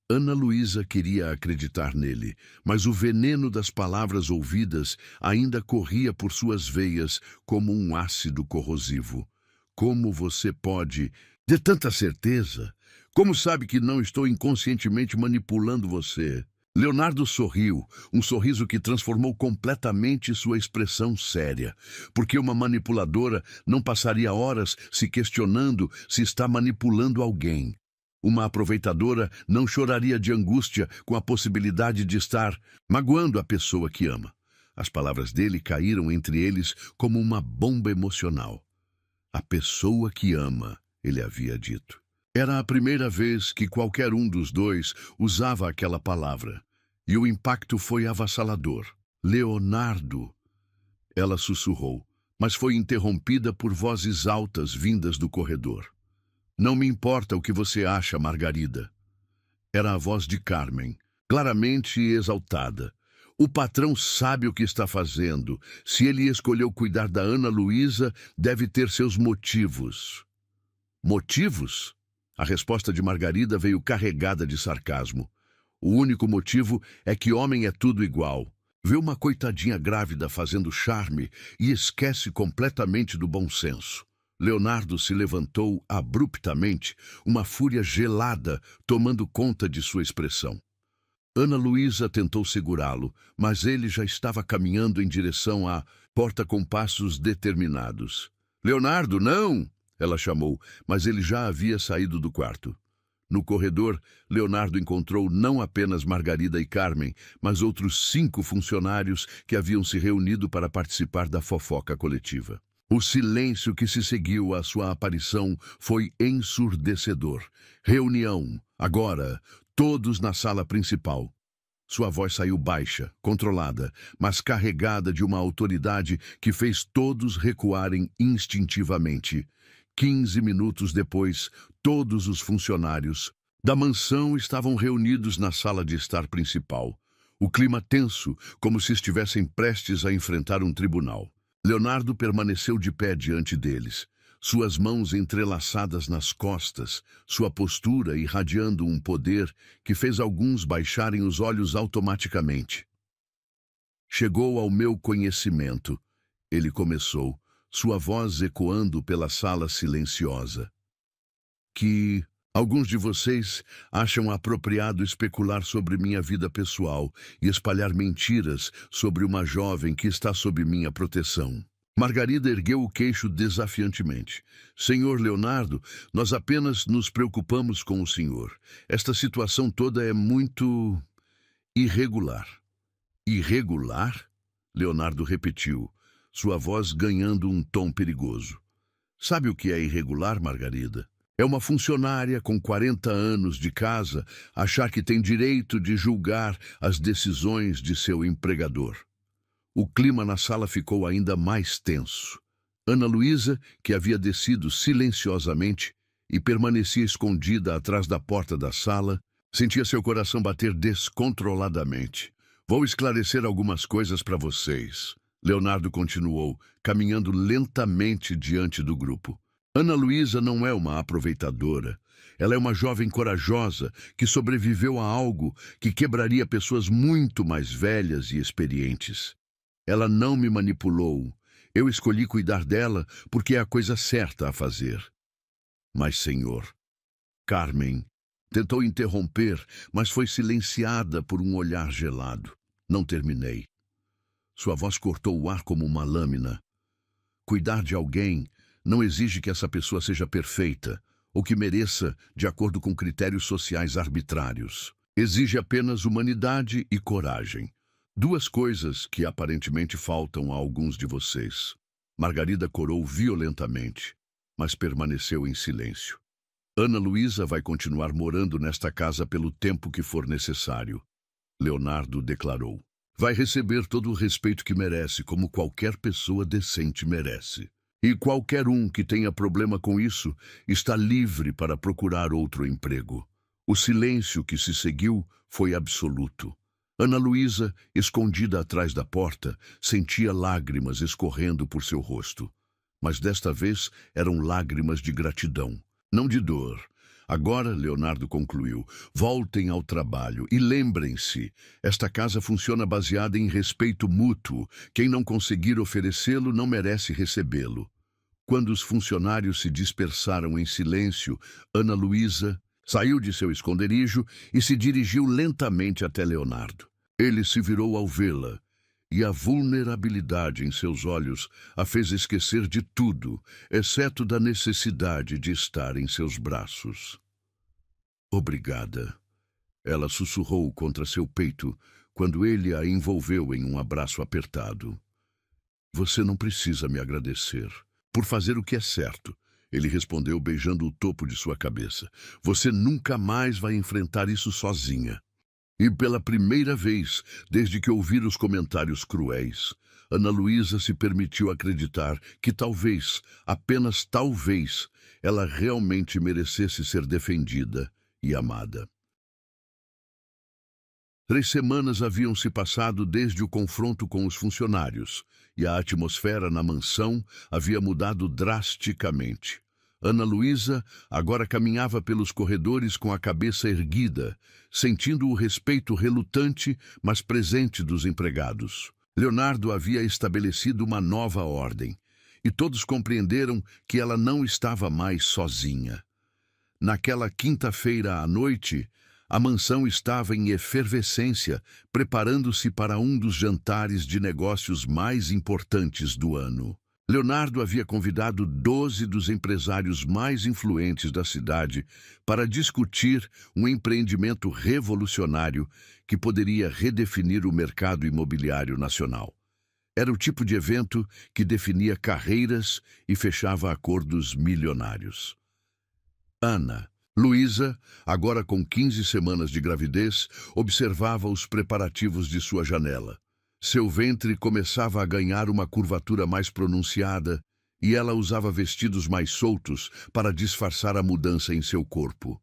Ana Luísa queria acreditar nele, mas o veneno das palavras ouvidas ainda corria por suas veias como um ácido corrosivo. Como você pode ter tanta certeza? Como sabe que não estou inconscientemente manipulando você? Leonardo sorriu, um sorriso que transformou completamente sua expressão séria, porque uma manipuladora não passaria horas se questionando se está manipulando alguém. Uma aproveitadora não choraria de angústia com a possibilidade de estar magoando a pessoa que ama. As palavras dele caíram entre eles como uma bomba emocional. A pessoa que ama, ele havia dito. Era a primeira vez que qualquer um dos dois usava aquela palavra, e o impacto foi avassalador. Leonardo, ela sussurrou, mas foi interrompida por vozes altas vindas do corredor. Não me importa o que você acha, Margarida. Era a voz de Carmen, claramente exaltada. O patrão sabe o que está fazendo. Se ele escolheu cuidar da Ana Luísa, deve ter seus motivos. Motivos? A resposta de Margarida veio carregada de sarcasmo. O único motivo é que homem é tudo igual. Vê uma coitadinha grávida fazendo charme e esquece completamente do bom senso. Leonardo se levantou abruptamente, uma fúria gelada tomando conta de sua expressão. Ana Luísa tentou segurá-lo, mas ele já estava caminhando em direção à porta com passos determinados. "Leonardo, não!" ela chamou, mas ele já havia saído do quarto. No corredor, Leonardo encontrou não apenas Margarida e Carmen, mas outros 5 funcionários que haviam se reunido para participar da fofoca coletiva. O silêncio que se seguiu à sua aparição foi ensurdecedor. Reunião, agora, todos na sala principal. Sua voz saiu baixa, controlada, mas carregada de uma autoridade que fez todos recuarem instintivamente. 15 minutos depois, todos os funcionários da mansão estavam reunidos na sala de estar principal. O clima tenso, como se estivessem prestes a enfrentar um tribunal. Leonardo permaneceu de pé diante deles, suas mãos entrelaçadas nas costas, sua postura irradiando um poder que fez alguns baixarem os olhos automaticamente. "Chegou ao meu conhecimento", ele começou, sua voz ecoando pela sala silenciosa, "que alguns de vocês acham apropriado especular sobre minha vida pessoal e espalhar mentiras sobre uma jovem que está sob minha proteção." Margarida ergueu o queixo desafiantemente. "Senhor Leonardo, nós apenas nos preocupamos com o senhor. Esta situação toda é muito irregular." "Irregular?" Leonardo repetiu, sua voz ganhando um tom perigoso. "Sabe o que é irregular, Margarida? É uma funcionária com 40 anos de casa achar que tem direito de julgar as decisões de seu empregador." O clima na sala ficou ainda mais tenso. Ana Luísa, que havia descido silenciosamente e permanecia escondida atrás da porta da sala, sentia seu coração bater descontroladamente. "Vou esclarecer algumas coisas para vocês." Leonardo continuou, caminhando lentamente diante do grupo. "Ana Luísa não é uma aproveitadora. Ela é uma jovem corajosa que sobreviveu a algo que quebraria pessoas muito mais velhas e experientes. Ela não me manipulou. Eu escolhi cuidar dela porque é a coisa certa a fazer." "Mas, senhor..." Carmen tentou interromper, mas foi silenciada por um olhar gelado. "Não terminei." Sua voz cortou o ar como uma lâmina. Cuidar de alguém não exige que essa pessoa seja perfeita ou que mereça de acordo com critérios sociais arbitrários. Exige apenas humanidade e coragem. Duas coisas que aparentemente faltam a alguns de vocês. Margarida corou violentamente, mas permaneceu em silêncio. Ana Luísa vai continuar morando nesta casa pelo tempo que for necessário. Leonardo declarou. Vai receber todo o respeito que merece, como qualquer pessoa decente merece. E qualquer um que tenha problema com isso está livre para procurar outro emprego. O silêncio que se seguiu foi absoluto. Ana Luísa, escondida atrás da porta, sentia lágrimas escorrendo por seu rosto. Mas desta vez eram lágrimas de gratidão, não de dor. Agora, Leonardo concluiu, voltem ao trabalho e lembrem-se, esta casa funciona baseada em respeito mútuo. Quem não conseguir oferecê-lo não merece recebê-lo. Quando os funcionários se dispersaram em silêncio, Ana Luísa saiu de seu esconderijo e se dirigiu lentamente até Leonardo. Ele se virou ao vê-la, e a vulnerabilidade em seus olhos a fez esquecer de tudo, exceto da necessidade de estar em seus braços. Obrigada. Ela sussurrou contra seu peito quando ele a envolveu em um abraço apertado. Você não precisa me agradecer por fazer o que é certo. Ele respondeu beijando o topo de sua cabeça. Você nunca mais vai enfrentar isso sozinha. E pela primeira vez, desde que ouviu os comentários cruéis, Ana Luísa se permitiu acreditar que talvez, apenas talvez, ela realmente merecesse ser defendida e amada. 3 semanas haviam se passado desde o confronto com os funcionários, e a atmosfera na mansão havia mudado drasticamente. Ana Luísa agora caminhava pelos corredores com a cabeça erguida, sentindo o respeito relutante, mas presente dos empregados. Leonardo havia estabelecido uma nova ordem, e todos compreenderam que ela não estava mais sozinha. Naquela quinta-feira à noite, a mansão estava em efervescência, preparando-se para um dos jantares de negócios mais importantes do ano. Leonardo havia convidado 12 dos empresários mais influentes da cidade para discutir um empreendimento revolucionário que poderia redefinir o mercado imobiliário nacional. Era o tipo de evento que definia carreiras e fechava acordos milionários. Ana Luísa, agora com 15 semanas de gravidez, observava os preparativos de sua janela. Seu ventre começava a ganhar uma curvatura mais pronunciada e ela usava vestidos mais soltos para disfarçar a mudança em seu corpo.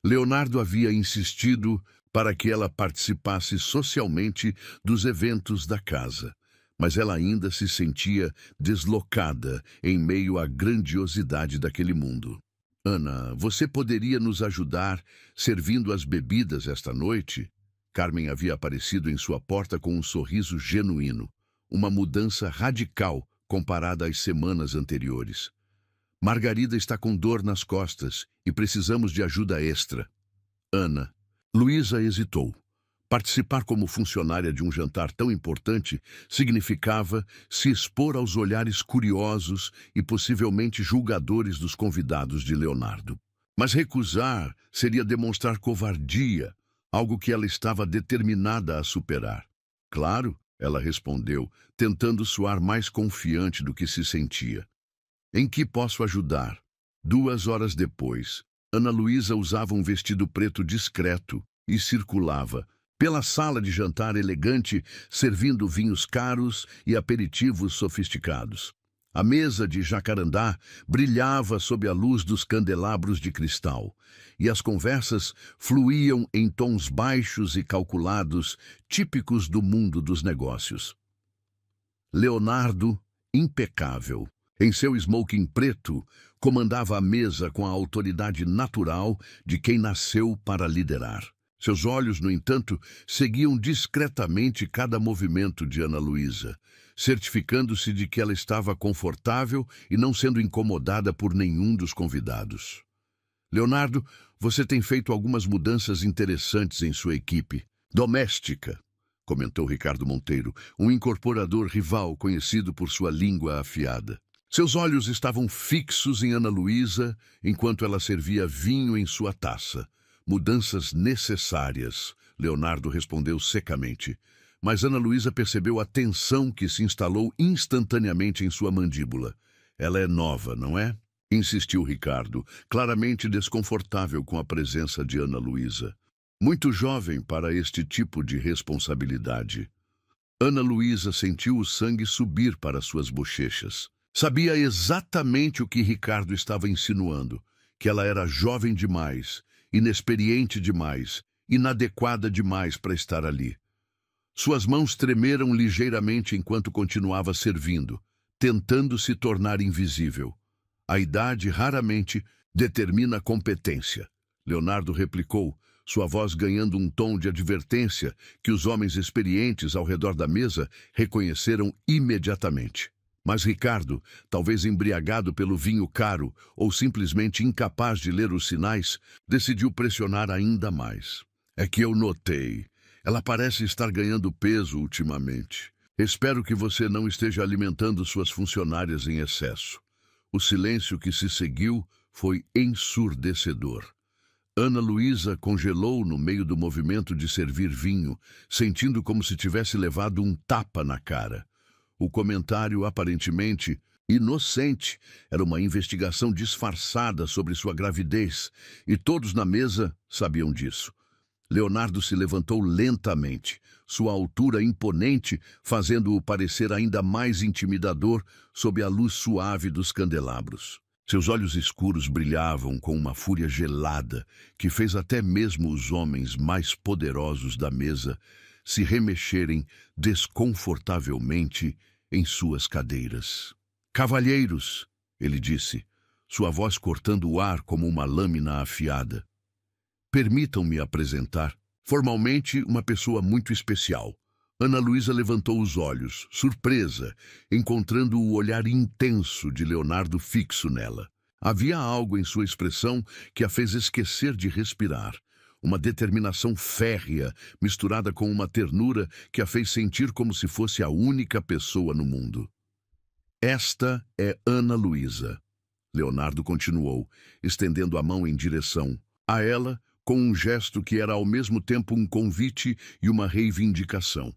Leonardo havia insistido para que ela participasse socialmente dos eventos da casa, mas ela ainda se sentia deslocada em meio à grandiosidade daquele mundo. Ana, você poderia nos ajudar servindo as bebidas esta noite? Carmen havia aparecido em sua porta com um sorriso genuíno, uma mudança radical comparada às semanas anteriores. Margarida está com dor nas costas e precisamos de ajuda extra. Ana. Luísa hesitou. Participar como funcionária de um jantar tão importante significava se expor aos olhares curiosos e possivelmente julgadores dos convidados de Leonardo. Mas recusar seria demonstrar covardia, algo que ela estava determinada a superar. Claro, ela respondeu, tentando soar mais confiante do que se sentia. Em que posso ajudar? 2 horas depois, Ana Luísa usava um vestido preto discreto e circulava pela sala de jantar elegante, servindo vinhos caros e aperitivos sofisticados. A mesa de jacarandá brilhava sob a luz dos candelabros de cristal, e as conversas fluíam em tons baixos e calculados, típicos do mundo dos negócios. Leonardo, impecável, em seu smoking preto, comandava a mesa com a autoridade natural de quem nasceu para liderar. Seus olhos, no entanto, seguiam discretamente cada movimento de Ana Luísa, certificando-se de que ela estava confortável e não sendo incomodada por nenhum dos convidados. Leonardo, você tem feito algumas mudanças interessantes em sua equipe. Doméstica. comentou Ricardo Monteiro, um incorporador rival conhecido por sua língua afiada. Seus olhos estavam fixos em Ana Luísa enquanto ela servia vinho em sua taça. Mudanças necessárias, Leonardo respondeu secamente. Mas Ana Luísa percebeu a tensão que se instalou instantaneamente em sua mandíbula. Ela é nova, não é? Insistiu Ricardo, claramente desconfortável com a presença de Ana Luísa. Muito jovem para este tipo de responsabilidade. Ana Luísa sentiu o sangue subir para suas bochechas. Sabia exatamente o que Ricardo estava insinuando, que ela era jovem demais, inexperiente demais, inadequada demais para estar ali. Suas mãos tremeram ligeiramente enquanto continuava servindo, tentando se tornar invisível. A idade raramente determina a competência, Leonardo replicou, sua voz ganhando um tom de advertência que os homens experientes ao redor da mesa reconheceram imediatamente. Mas Ricardo, talvez embriagado pelo vinho caro ou simplesmente incapaz de ler os sinais, decidiu pressionar ainda mais. É que eu notei. Ela parece estar ganhando peso ultimamente. Espero que você não esteja alimentando suas funcionárias em excesso. O silêncio que se seguiu foi ensurdecedor. Ana Luísa congelou no meio do movimento de servir vinho, sentindo como se tivesse levado um tapa na cara. O comentário, aparentemente inocente, era uma investigação disfarçada sobre sua gravidez, e todos na mesa sabiam disso. Leonardo se levantou lentamente, sua altura imponente fazendo-o parecer ainda mais intimidador sob a luz suave dos candelabros. Seus olhos escuros brilhavam com uma fúria gelada que fez até mesmo os homens mais poderosos da mesa se remexerem desconfortavelmente em suas cadeiras. "Cavalheiros", ele disse, sua voz cortando o ar como uma lâmina afiada. "Permitam-me apresentar, formalmente, uma pessoa muito especial." Ana Luísa levantou os olhos, surpresa, encontrando o olhar intenso de Leonardo fixo nela. Havia algo em sua expressão que a fez esquecer de respirar. Uma determinação férrea, misturada com uma ternura que a fez sentir como se fosse a única pessoa no mundo. "Esta é Ana Luísa", Leonardo continuou, estendendo a mão em direção a ela, com um gesto que era ao mesmo tempo um convite e uma reivindicação.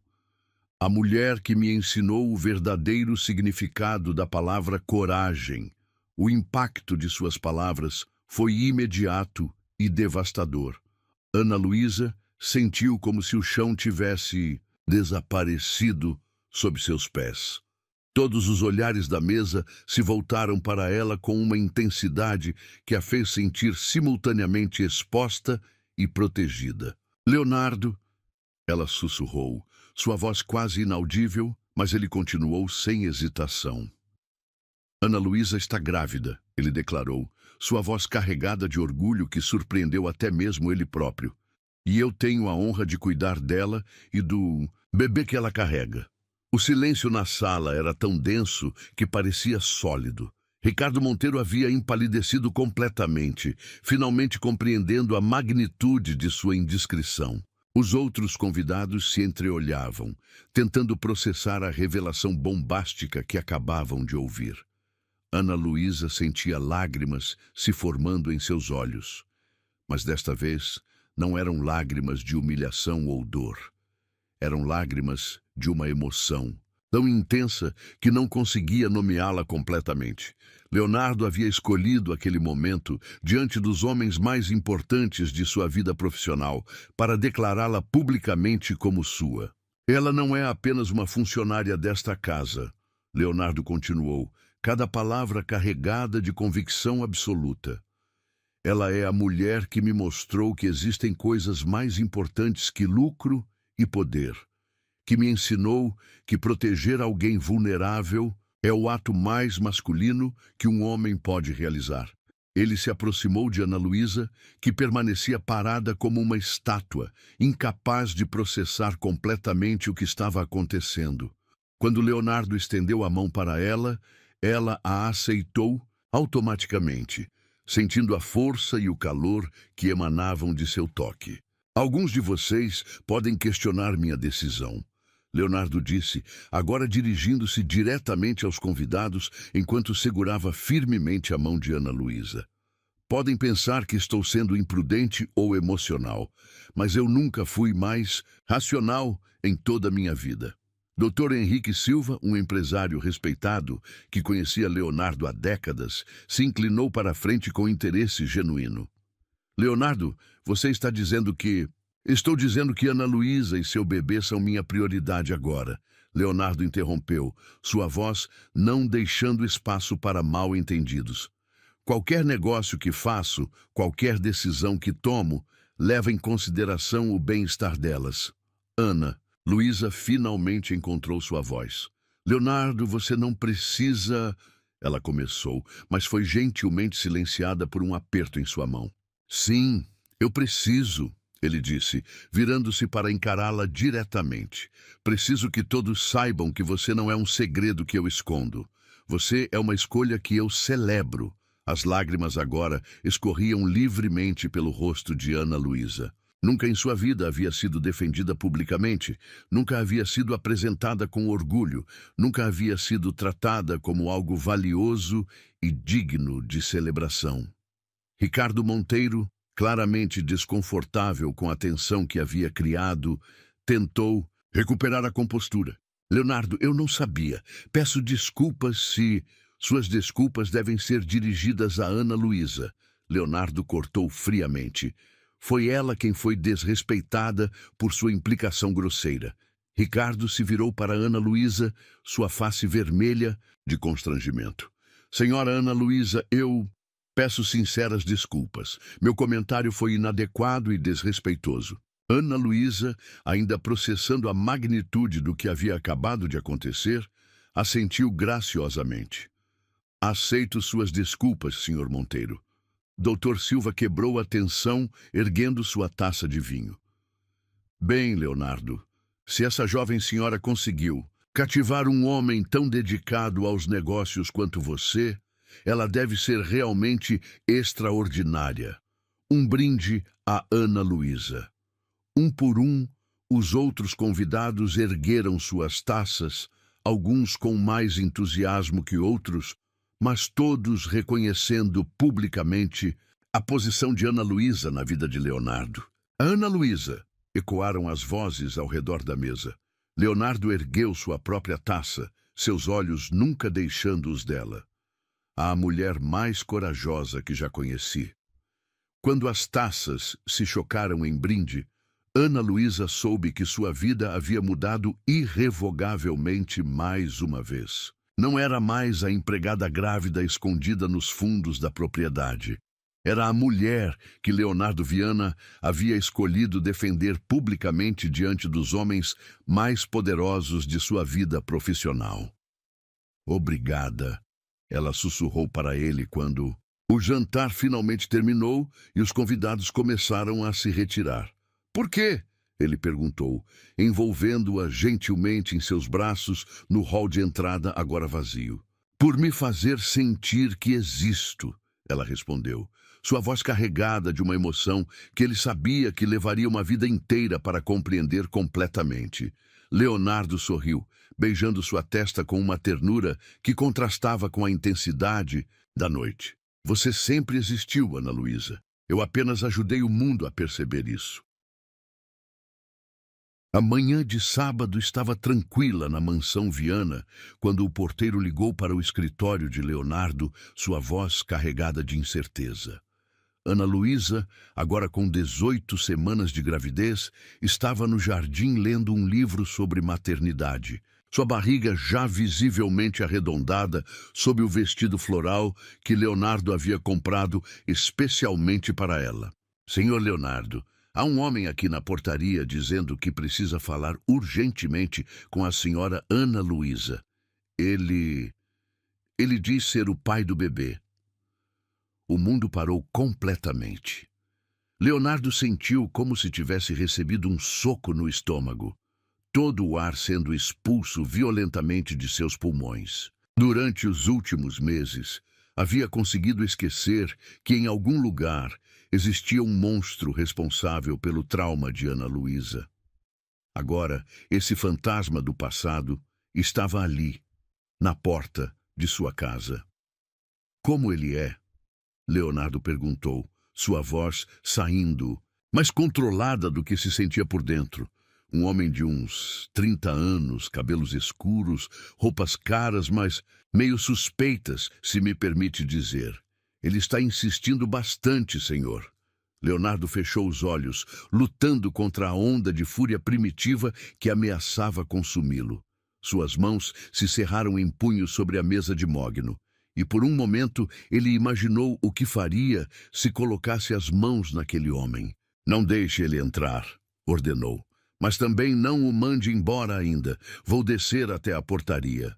"A mulher que me ensinou o verdadeiro significado da palavra coragem." O impacto de suas palavras foi imediato e devastador. Ana Luísa sentiu como se o chão tivesse desaparecido sob seus pés. Todos os olhares da mesa se voltaram para ela com uma intensidade que a fez sentir simultaneamente exposta e protegida. "Leonardo", ela sussurrou, sua voz quase inaudível, mas ele continuou sem hesitação. "Ana Luísa está grávida", ele declarou, sua voz carregada de orgulho que surpreendeu até mesmo ele próprio. "E eu tenho a honra de cuidar dela e do bebê que ela carrega." O silêncio na sala era tão denso que parecia sólido. Ricardo Monteiro havia empalidecido completamente, finalmente compreendendo a magnitude de sua indiscrição. Os outros convidados se entreolhavam, tentando processar a revelação bombástica que acabavam de ouvir. Ana Luísa sentia lágrimas se formando em seus olhos. Mas desta vez não eram lágrimas de humilhação ou dor. Eram lágrimas de uma emoção, tão intensa que não conseguia nomeá-la completamente. Leonardo havia escolhido aquele momento, diante dos homens mais importantes de sua vida profissional, para declará-la publicamente como sua. "Ela não é apenas uma funcionária desta casa", Leonardo continuou, cada palavra carregada de convicção absoluta. "Ela é a mulher que me mostrou que existem coisas mais importantes que lucro e poder, que me ensinou que proteger alguém vulnerável é o ato mais masculino que um homem pode realizar." Ele se aproximou de Ana Luísa, que permanecia parada como uma estátua, incapaz de processar completamente o que estava acontecendo. Quando Leonardo estendeu a mão para ela, ela a aceitou automaticamente, sentindo a força e o calor que emanavam de seu toque. "Alguns de vocês podem questionar minha decisão", Leonardo disse, agora dirigindo-se diretamente aos convidados enquanto segurava firmemente a mão de Ana Luísa. Podem pensar que estou sendo imprudente ou emocional, mas eu nunca fui mais racional em toda a minha vida. Dr. Henrique Silva, um empresário respeitado, que conhecia Leonardo há décadas, se inclinou para a frente com interesse genuíno. Leonardo, você está dizendo que... Estou dizendo que Ana Luísa e seu bebê são minha prioridade agora. Leonardo interrompeu, sua voz não deixando espaço para mal-entendidos. Qualquer negócio que faço, qualquer decisão que tomo, leva em consideração o bem-estar delas. Ana, Luísa finalmente encontrou sua voz. Leonardo, você não precisa... Ela começou, mas foi gentilmente silenciada por um aperto em sua mão. Sim, eu preciso, ele disse, virando-se para encará-la diretamente. Preciso que todos saibam que você não é um segredo que eu escondo. Você é uma escolha que eu celebro. As lágrimas agora escorriam livremente pelo rosto de Ana Luísa. Nunca em sua vida havia sido defendida publicamente, nunca havia sido apresentada com orgulho, nunca havia sido tratada como algo valioso e digno de celebração. Ricardo Monteiro, claramente desconfortável com a tensão que havia criado, tentou recuperar a compostura. Leonardo, eu não sabia. Peço desculpas se... Suas desculpas devem ser dirigidas a Ana Luísa. Leonardo cortou friamente. Foi ela quem foi desrespeitada por sua implicação grosseira. Ricardo se virou para Ana Luísa, sua face vermelha de constrangimento. Senhora Ana Luísa, eu peço sinceras desculpas. Meu comentário foi inadequado e desrespeitoso. Ana Luísa, ainda processando a magnitude do que havia acabado de acontecer, assentiu graciosamente. Aceito suas desculpas, Sr. Monteiro. Dr. Silva quebrou a tensão, erguendo sua taça de vinho. Bem, Leonardo, se essa jovem senhora conseguiu cativar um homem tão dedicado aos negócios quanto você, ela deve ser realmente extraordinária. Um brinde a Ana Luísa. Um por um, os outros convidados ergueram suas taças, alguns com mais entusiasmo que outros, mas todos reconhecendo publicamente a posição de Ana Luísa na vida de Leonardo. A Ana Luísa, ecoaram as vozes ao redor da mesa. Leonardo ergueu sua própria taça, seus olhos nunca deixando os dela. A mulher mais corajosa que já conheci. Quando as taças se chocaram em brinde, Ana Luísa soube que sua vida havia mudado irrevogavelmente mais uma vez. Não era mais a empregada grávida escondida nos fundos da propriedade. Era a mulher que Leonardo Viana havia escolhido defender publicamente diante dos homens mais poderosos de sua vida profissional. Obrigada, ela sussurrou para ele quando o jantar finalmente terminou e os convidados começaram a se retirar. Por quê? Ele perguntou, envolvendo-a gentilmente em seus braços no hall de entrada agora vazio. Por me fazer sentir que existo, ela respondeu, sua voz carregada de uma emoção que ele sabia que levaria uma vida inteira para compreender completamente. Leonardo sorriu, beijando sua testa com uma ternura que contrastava com a intensidade da noite. Você sempre existiu, Ana Luísa. Eu apenas ajudei o mundo a perceber isso. A manhã de sábado estava tranquila na mansão Viana, quando o porteiro ligou para o escritório de Leonardo, sua voz carregada de incerteza. Ana Luísa, agora com 18 semanas de gravidez, estava no jardim lendo um livro sobre maternidade, sua barriga já visivelmente arredondada sob o vestido floral que Leonardo havia comprado especialmente para ela. Senhor Leonardo, há um homem aqui na portaria dizendo que precisa falar urgentemente com a senhora Ana Luísa. Ele diz ser o pai do bebê. O mundo parou completamente. Leonardo sentiu como se tivesse recebido um soco no estômago, todo o ar sendo expulso violentamente de seus pulmões. Durante os últimos meses, havia conseguido esquecer que em algum lugar existia um monstro responsável pelo trauma de Ana Luísa. Agora, esse fantasma do passado estava ali, na porta de sua casa. Como ele é? Leonardo perguntou, sua voz saindo, mais controlada do que se sentia por dentro. Um homem de uns 30 anos, cabelos escuros, roupas caras, mas meio suspeitas, se me permite dizer. Ele está insistindo bastante, senhor. Leonardo fechou os olhos, lutando contra a onda de fúria primitiva que ameaçava consumi-lo. Suas mãos se cerraram em punhos sobre a mesa de mogno. E por um momento ele imaginou o que faria se colocasse as mãos naquele homem. Não deixe ele entrar, ordenou. Mas também não o mande embora ainda. Vou descer até a portaria.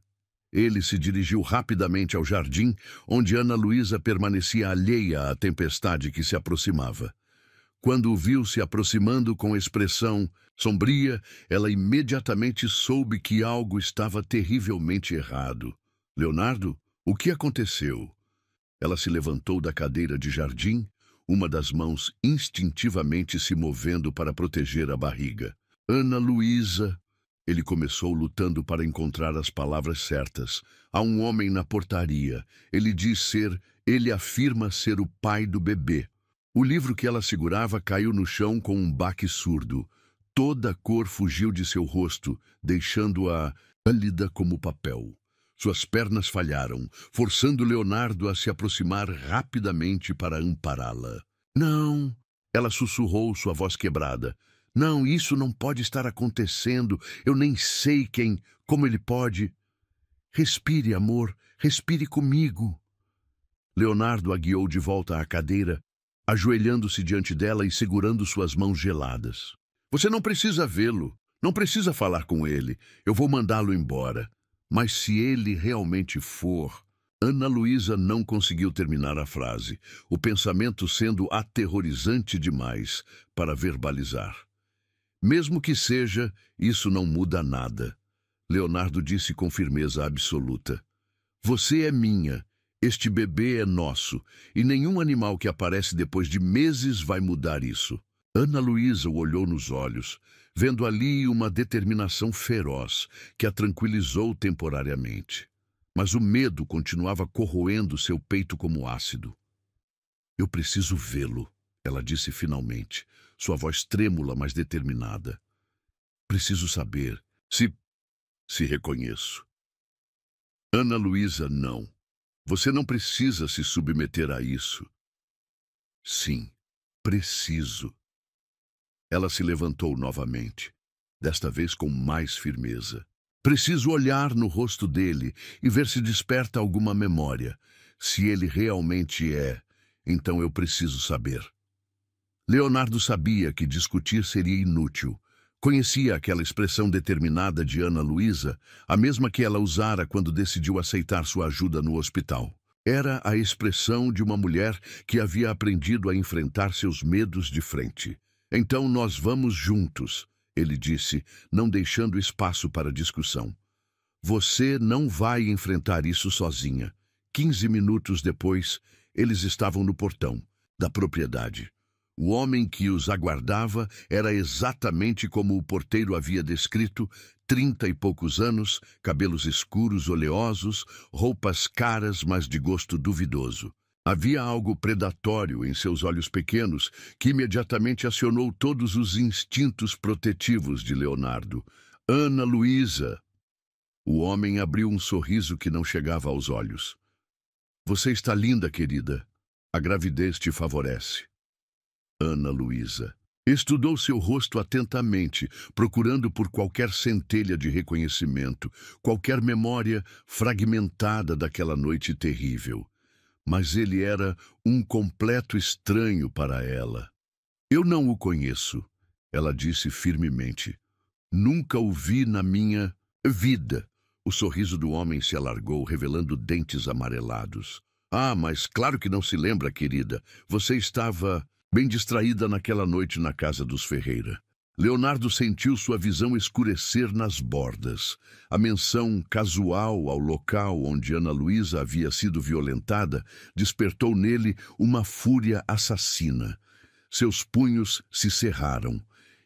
Ele se dirigiu rapidamente ao jardim, onde Ana Luísa permanecia alheia à tempestade que se aproximava. Quando o viu se aproximando com expressão sombria, ela imediatamente soube que algo estava terrivelmente errado. Leonardo, o que aconteceu? Ela se levantou da cadeira de jardim, uma das mãos instintivamente se movendo para proteger a barriga. Ana Luísa, ele começou lutando para encontrar as palavras certas. Há um homem na portaria. Ele afirma ser o pai do bebê. O livro que ela segurava caiu no chão com um baque surdo. Toda a cor fugiu de seu rosto, deixando-a pálida como papel. Suas pernas falharam, forçando Leonardo a se aproximar rapidamente para ampará-la. Não, ela sussurrou, sua voz quebrada. Não, isso não pode estar acontecendo. Eu nem sei como ele pode. Respire, amor, respire comigo. Leonardo a guiou de volta à cadeira, ajoelhando-se diante dela e segurando suas mãos geladas. Você não precisa vê-lo, não precisa falar com ele. Eu vou mandá-lo embora. Mas se ele realmente for... Ana Luísa não conseguiu terminar a frase, o pensamento sendo aterrorizante demais para verbalizar. Mesmo que seja, isso não muda nada. Leonardo disse com firmeza absoluta. Você é minha, este bebê é nosso, e nenhum animal que aparece depois de meses vai mudar isso. Ana Luísa o olhou nos olhos, vendo ali uma determinação feroz que a tranquilizou temporariamente. Mas o medo continuava corroendo seu peito como ácido. Eu preciso vê-lo, ela disse finalmente, sua voz trêmula, mas determinada. Preciso saber se reconheço. Ana Luísa, não. Você não precisa se submeter a isso. Sim, preciso. Ela se levantou novamente, desta vez com mais firmeza. Preciso olhar no rosto dele e ver se desperta alguma memória. Se ele realmente é, então eu preciso saber. Leonardo sabia que discutir seria inútil. Conhecia aquela expressão determinada de Ana Luísa, a mesma que ela usara quando decidiu aceitar sua ajuda no hospital. Era a expressão de uma mulher que havia aprendido a enfrentar seus medos de frente. Então nós vamos juntos, ele disse, não deixando espaço para discussão. Você não vai enfrentar isso sozinha. 15 minutos depois, eles estavam no portão da propriedade. O homem que os aguardava era exatamente como o porteiro havia descrito, 30 e poucos anos, cabelos escuros oleosos, roupas caras, mas de gosto duvidoso. Havia algo predatório em seus olhos pequenos que imediatamente acionou todos os instintos protetivos de Leonardo. Ana Luísa! O homem abriu um sorriso que não chegava aos olhos. Você está linda, querida. A gravidez te favorece. Ana Luísa estudou seu rosto atentamente, procurando por qualquer centelha de reconhecimento, qualquer memória fragmentada daquela noite terrível. Mas ele era um completo estranho para ela. Eu não o conheço, ela disse firmemente. Nunca o vi na minha vida. O sorriso do homem se alargou, revelando dentes amarelados. Ah, mas claro que não se lembra, querida. Você estava bem distraída naquela noite na casa dos Ferreira. Leonardo sentiu sua visão escurecer nas bordas. A menção casual ao local onde Ana Luísa havia sido violentada despertou nele uma fúria assassina. Seus punhos se cerraram,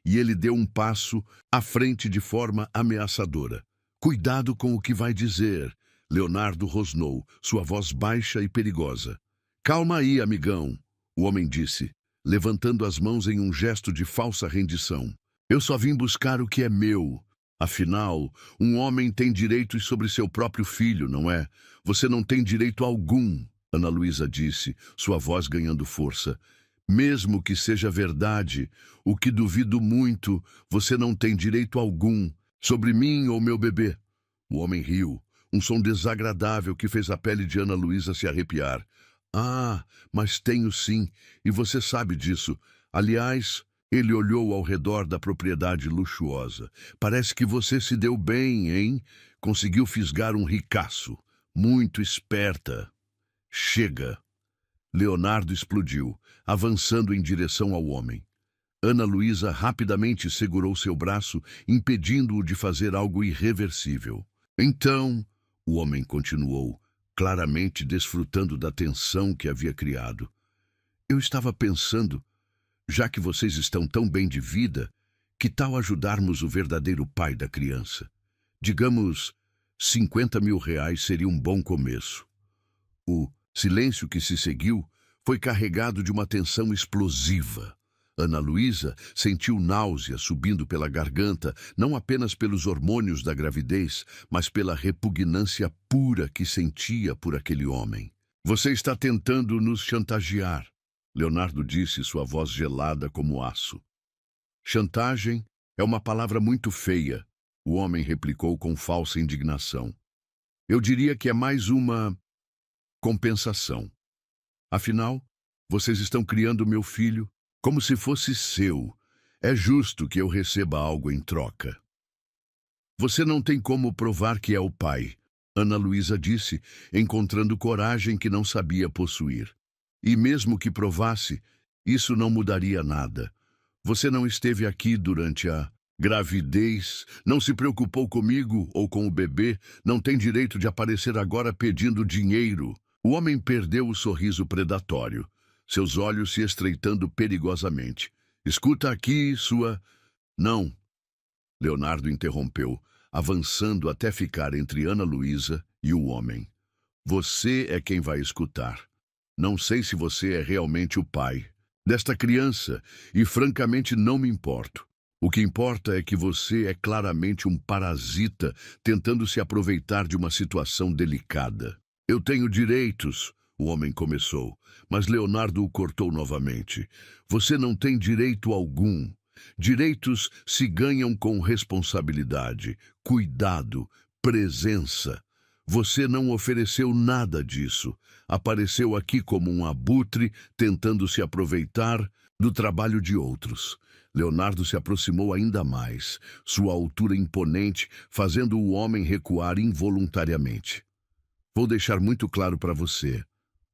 e ele deu um passo à frente de forma ameaçadora. Cuidado com o que vai dizer, Leonardo rosnou, sua voz baixa e perigosa. Calma aí, amigão, o homem disse, levantando as mãos em um gesto de falsa rendição. Eu só vim buscar o que é meu. Afinal, um homem tem direitos sobre seu próprio filho, não é? Você não tem direito algum, Ana Luísa disse, sua voz ganhando força. Mesmo que seja verdade, o que duvido muito, você não tem direito algum sobre mim ou meu bebê. O homem riu, um som desagradável que fez a pele de Ana Luísa se arrepiar. Ah, mas tenho sim, e você sabe disso. Aliás, ele olhou ao redor da propriedade luxuosa. Parece que você se deu bem, hein? Conseguiu fisgar um ricaço. Muito esperta. Chega. Leonardo explodiu, avançando em direção ao homem. Ana Luísa rapidamente segurou seu braço, impedindo-o de fazer algo irreversível. Então, o homem continuou, claramente desfrutando da tensão que havia criado. Eu estava pensando, já que vocês estão tão bem de vida, que tal ajudarmos o verdadeiro pai da criança? Digamos, 50 mil reais seria um bom começo. O silêncio que se seguiu foi carregado de uma tensão explosiva. Ana Luísa sentiu náusea subindo pela garganta, não apenas pelos hormônios da gravidez, mas pela repugnância pura que sentia por aquele homem. Você está tentando nos chantagear, Leonardo disse, sua voz gelada como aço. Chantagem é uma palavra muito feia, o homem replicou com falsa indignação. Eu diria que é mais uma compensação. Afinal, vocês estão criando meu filho como se fosse seu. É justo que eu receba algo em troca. Você não tem como provar que é o pai, Ana Luísa disse, encontrando coragem que não sabia possuir. E mesmo que provasse, isso não mudaria nada. Você não esteve aqui durante a gravidez, não se preocupou comigo ou com o bebê, não tem direito de aparecer agora pedindo dinheiro. O homem perdeu o sorriso predatório, seus olhos se estreitando perigosamente. Escuta aqui, sua... Não. Leonardo interrompeu, avançando até ficar entre Ana Luísa e o homem. Você é quem vai escutar. Não sei se você é realmente o pai desta criança e, francamente, não me importo. O que importa é que você é claramente um parasita tentando se aproveitar de uma situação delicada. Eu tenho direitos, o homem começou, mas Leonardo o cortou novamente. Você não tem direito algum. Direitos se ganham com responsabilidade, cuidado, presença. Você não ofereceu nada disso. Apareceu aqui como um abutre tentando se aproveitar do trabalho de outros. Leonardo se aproximou ainda mais, sua altura imponente, fazendo o homem recuar involuntariamente. Vou deixar muito claro para você.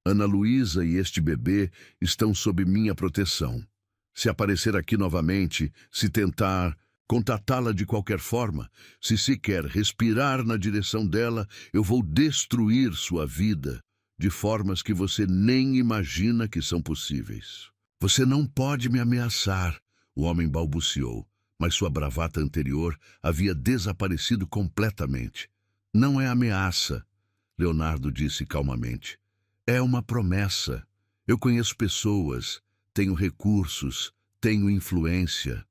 Ana Luísa e este bebê estão sob minha proteção. Se aparecer aqui novamente, se tentar contatá-la de qualquer forma, se sequer respirar na direção dela, eu vou destruir sua vida de formas que você nem imagina que são possíveis. Você não pode me ameaçar, o homem balbuciou, mas sua bravata anterior havia desaparecido completamente. Não é ameaça, Leonardo disse calmamente. É uma promessa. Eu conheço pessoas, tenho recursos, tenho influência.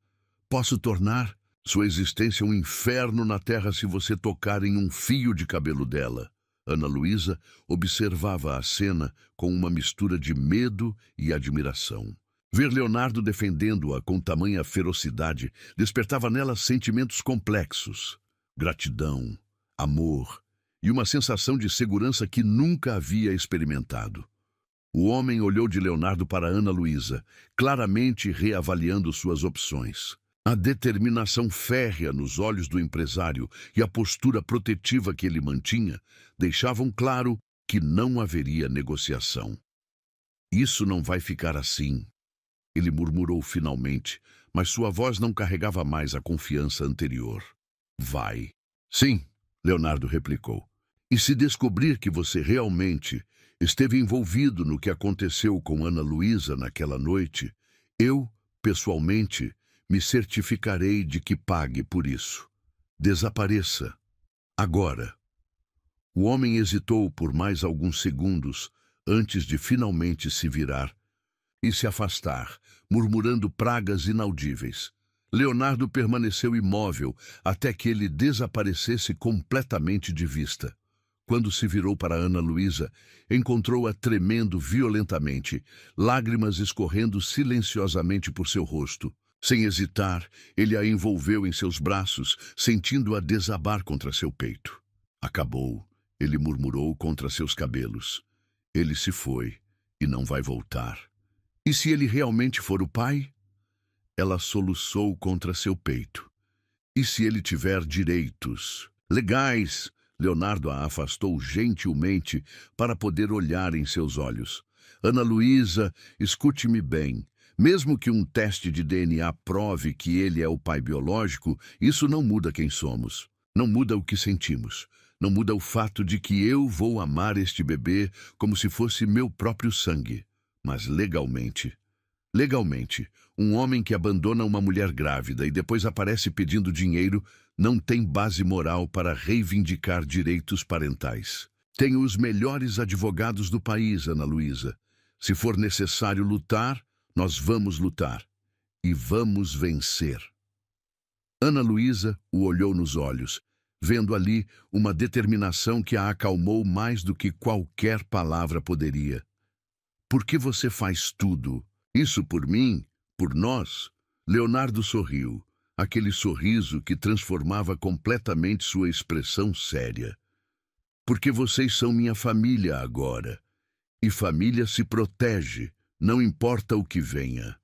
Posso tornar sua existência um inferno na terra se você tocar em um fio de cabelo dela. Ana Luísa observava a cena com uma mistura de medo e admiração. Ver Leonardo defendendo-a com tamanha ferocidade despertava nela sentimentos complexos. Gratidão, amor e uma sensação de segurança que nunca havia experimentado. O homem olhou de Leonardo para Ana Luísa, claramente reavaliando suas opções. A determinação férrea nos olhos do empresário e a postura protetiva que ele mantinha deixavam claro que não haveria negociação. Isso não vai ficar assim, ele murmurou finalmente, mas sua voz não carregava mais a confiança anterior. Vai. Sim, Leonardo replicou. E se descobrir que você realmente esteve envolvido no que aconteceu com Ana Luísa naquela noite, eu, pessoalmente, Me certificarei de que pague por isso. Desapareça. Agora. O homem hesitou por mais alguns segundos antes de finalmente se virar e se afastar, murmurando pragas inaudíveis. Leonardo permaneceu imóvel até que ele desaparecesse completamente de vista. Quando se virou para Ana Luísa, encontrou-a tremendo violentamente, lágrimas escorrendo silenciosamente por seu rosto. Sem hesitar, ele a envolveu em seus braços, sentindo-a desabar contra seu peito. Acabou, ele murmurou contra seus cabelos. Ele se foi e não vai voltar. E se ele realmente for o pai? Ela soluçou contra seu peito. E se ele tiver direitos legais? Leonardo a afastou gentilmente para poder olhar em seus olhos. Ana Luísa, escute-me bem. Mesmo que um teste de DNA prove que ele é o pai biológico, isso não muda quem somos. Não muda o que sentimos. Não muda o fato de que eu vou amar este bebê como se fosse meu próprio sangue. Mas legalmente, um homem que abandona uma mulher grávida e depois aparece pedindo dinheiro não tem base moral para reivindicar direitos parentais. Tenho os melhores advogados do país, Ana Luísa. Se for necessário lutar, nós vamos lutar. E vamos vencer. Ana Luísa o olhou nos olhos, vendo ali uma determinação que a acalmou mais do que qualquer palavra poderia. Por que você faz tudo? Isso por mim? Por nós? Leonardo sorriu, aquele sorriso que transformava completamente sua expressão séria. Porque vocês são minha família agora. E família se protege, não importa o que venha.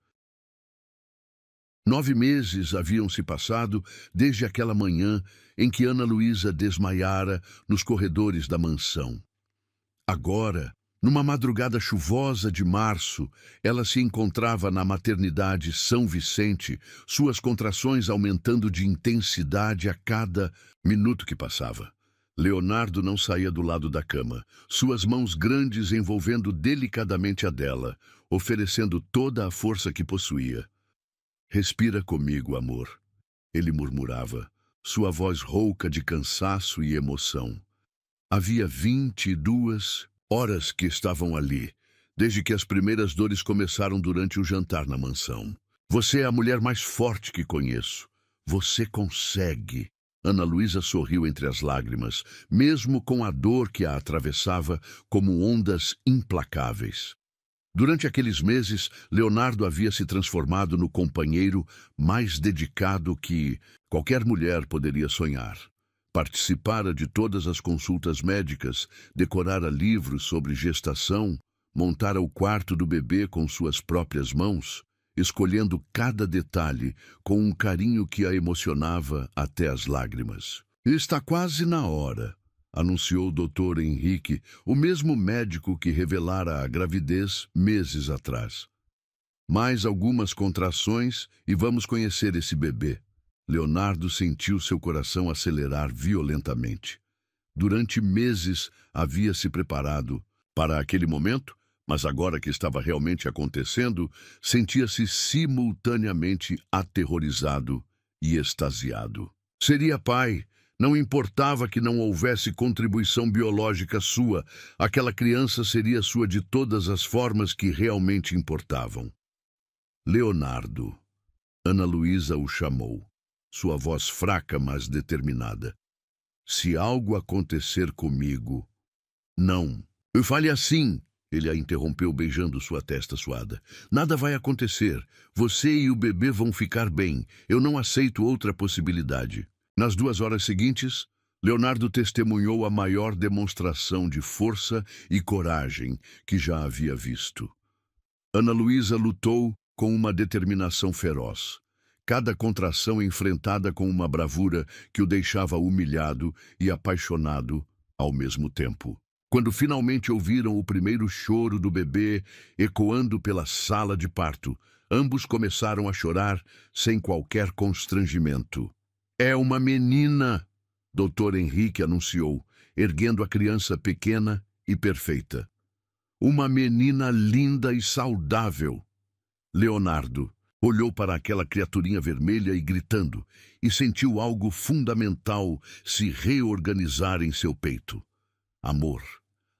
9 meses haviam se passado desde aquela manhã em que Ana Luísa desmaiara nos corredores da mansão. Agora, numa madrugada chuvosa de março, ela se encontrava na maternidade São Vicente, suas contrações aumentando de intensidade a cada minuto que passava. Leonardo não saía do lado da cama, suas mãos grandes envolvendo delicadamente a dela, oferecendo toda a força que possuía. Respira comigo, amor, ele murmurava, sua voz rouca de cansaço e emoção. Havia 22 horas que estavam ali, desde que as primeiras dores começaram durante o jantar na mansão. Você é a mulher mais forte que conheço. Você consegue. Ana Luísa sorriu entre as lágrimas, mesmo com a dor que a atravessava como ondas implacáveis. Durante aqueles meses, Leonardo havia se transformado no companheiro mais dedicado que qualquer mulher poderia sonhar. Participara de todas as consultas médicas, decorara livros sobre gestação, montara o quarto do bebê com suas próprias mãos, escolhendo cada detalhe com um carinho que a emocionava até as lágrimas. Está quase na hora, anunciou o Dr. Henrique, o mesmo médico que revelara a gravidez meses atrás. Mais algumas contrações e vamos conhecer esse bebê. Leonardo sentiu seu coração acelerar violentamente. Durante meses havia se preparado para aquele momento, mas agora que estava realmente acontecendo, sentia-se simultaneamente aterrorizado e extasiado. Seria pai. Não importava que não houvesse contribuição biológica sua, aquela criança seria sua de todas as formas que realmente importavam. Leonardo. Ana Luísa o chamou, sua voz fraca, mas determinada. Se algo acontecer comigo... Não. Eu fale assim, ele a interrompeu beijando sua testa suada. Nada vai acontecer. Você e o bebê vão ficar bem. Eu não aceito outra possibilidade. Nas 2 horas seguintes, Leonardo testemunhou a maior demonstração de força e coragem que já havia visto. Ana Luísa lutou com uma determinação feroz, cada contração enfrentada com uma bravura que o deixava humilhado e apaixonado ao mesmo tempo. Quando finalmente ouviram o primeiro choro do bebê ecoando pela sala de parto, ambos começaram a chorar sem qualquer constrangimento. É uma menina, Dr. Henrique anunciou, erguendo a criança pequena e perfeita. Uma menina linda e saudável. Leonardo, Olhou para aquela criaturinha vermelha e gritando, e sentiu algo fundamental se reorganizar em seu peito. Amor.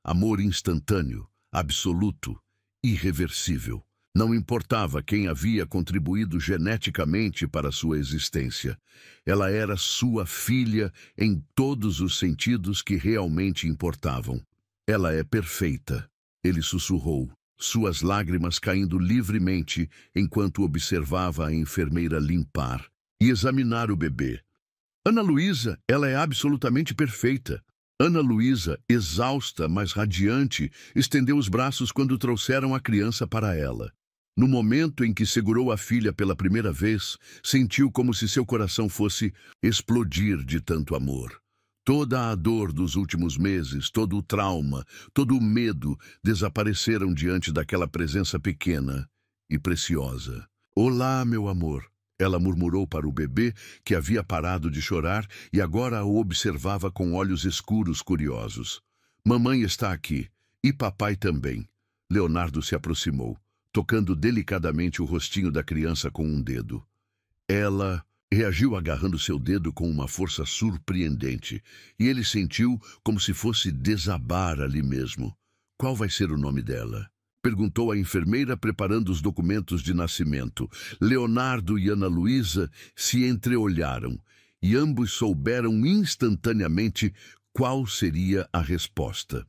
Amor instantâneo, absoluto, irreversível. Não importava quem havia contribuído geneticamente para sua existência. Ela era sua filha em todos os sentidos que realmente importavam. Ela é perfeita, ele sussurrou, suas lágrimas caindo livremente enquanto observava a enfermeira limpar e examinar o bebê. Ana Luísa, ela é absolutamente perfeita. Ana Luísa, exausta, mas radiante, estendeu os braços quando trouxeram a criança para ela. No momento em que segurou a filha pela primeira vez, sentiu como se seu coração fosse explodir de tanto amor. Toda a dor dos últimos meses, todo o trauma, todo o medo desapareceram diante daquela presença pequena e preciosa. "Olá, meu amor", ela murmurou para o bebê, que havia parado de chorar e agora o observava com olhos escuros curiosos. "Mamãe está aqui, e papai também." Leonardo se aproximou, tocando delicadamente o rostinho da criança com um dedo. Ela reagiu agarrando seu dedo com uma força surpreendente, e ele sentiu como se fosse desabar ali mesmo. "Qual vai ser o nome dela?" perguntou a enfermeira, preparando os documentos de nascimento. Leonardo e Ana Luísa se entreolharam, e ambos souberam instantaneamente qual seria a resposta.